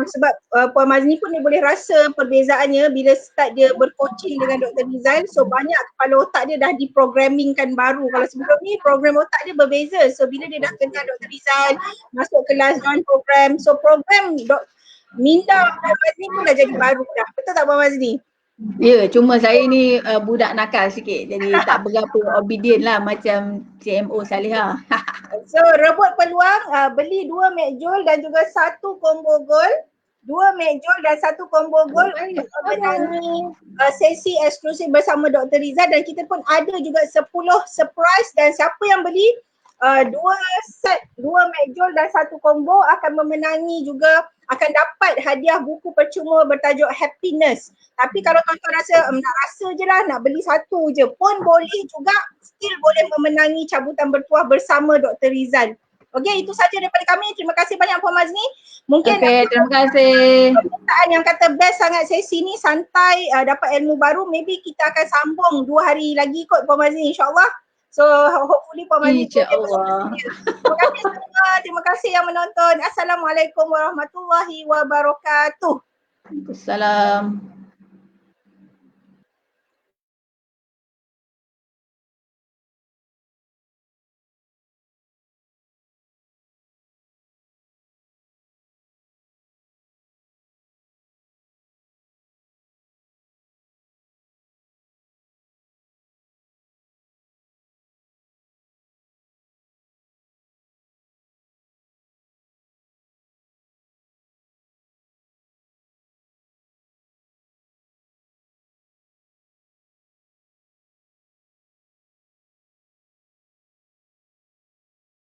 [SPEAKER 1] sebab Puan Mazni pun dia boleh rasa perbezaannya bila start dia bercoaching dengan Dr. Rizal. So banyak kepala otak dia dah diprogrammingkan baru. Kalau sebelum ni program otak dia berbeza. So bila dia dah kenal Dr. Rizal, masuk kelas join program. So program minda Puan Mazni pun dah jadi baru dah. Betul tak Puan Mazni?
[SPEAKER 2] Ya, cuma saya ni budak nakal sikit, jadi tak berapa obedient lah macam CMO Salihah.
[SPEAKER 1] So rebut peluang, beli 2 mekjol dan juga 1 combo gold. 2 mekjol dan 1 combo gold untuk menangi sesi eksklusif bersama Dr. Rizal, dan kita pun ada juga 10 surprise, dan siapa yang beli 2 set, 2 mekjol dan 1 combo akan memenangi juga, akan dapat hadiah buku percuma bertajuk Happiness. Tapi kalau tuan-tuan rasa nak rasa je lah, nak beli satu je pun boleh juga, still boleh memenangi cabutan bertuah bersama Dr. Rizal. Okey, itu saja daripada kami. Terima kasih banyak Puan Mazni. Mungkin
[SPEAKER 2] terima kasih.
[SPEAKER 1] Permintaan yang kata best sangat sesi ni, santai, dapat ilmu baru. Maybe kita akan sambung 2 hari lagi kot Puan Mazni, insyaAllah. So hopefully Puan Mazni.
[SPEAKER 2] InsyaAllah.
[SPEAKER 1] Terima kasih semua. Terima kasih yang menonton. Assalamualaikum warahmatullahi wabarakatuh.
[SPEAKER 2] Waalaikumsalam.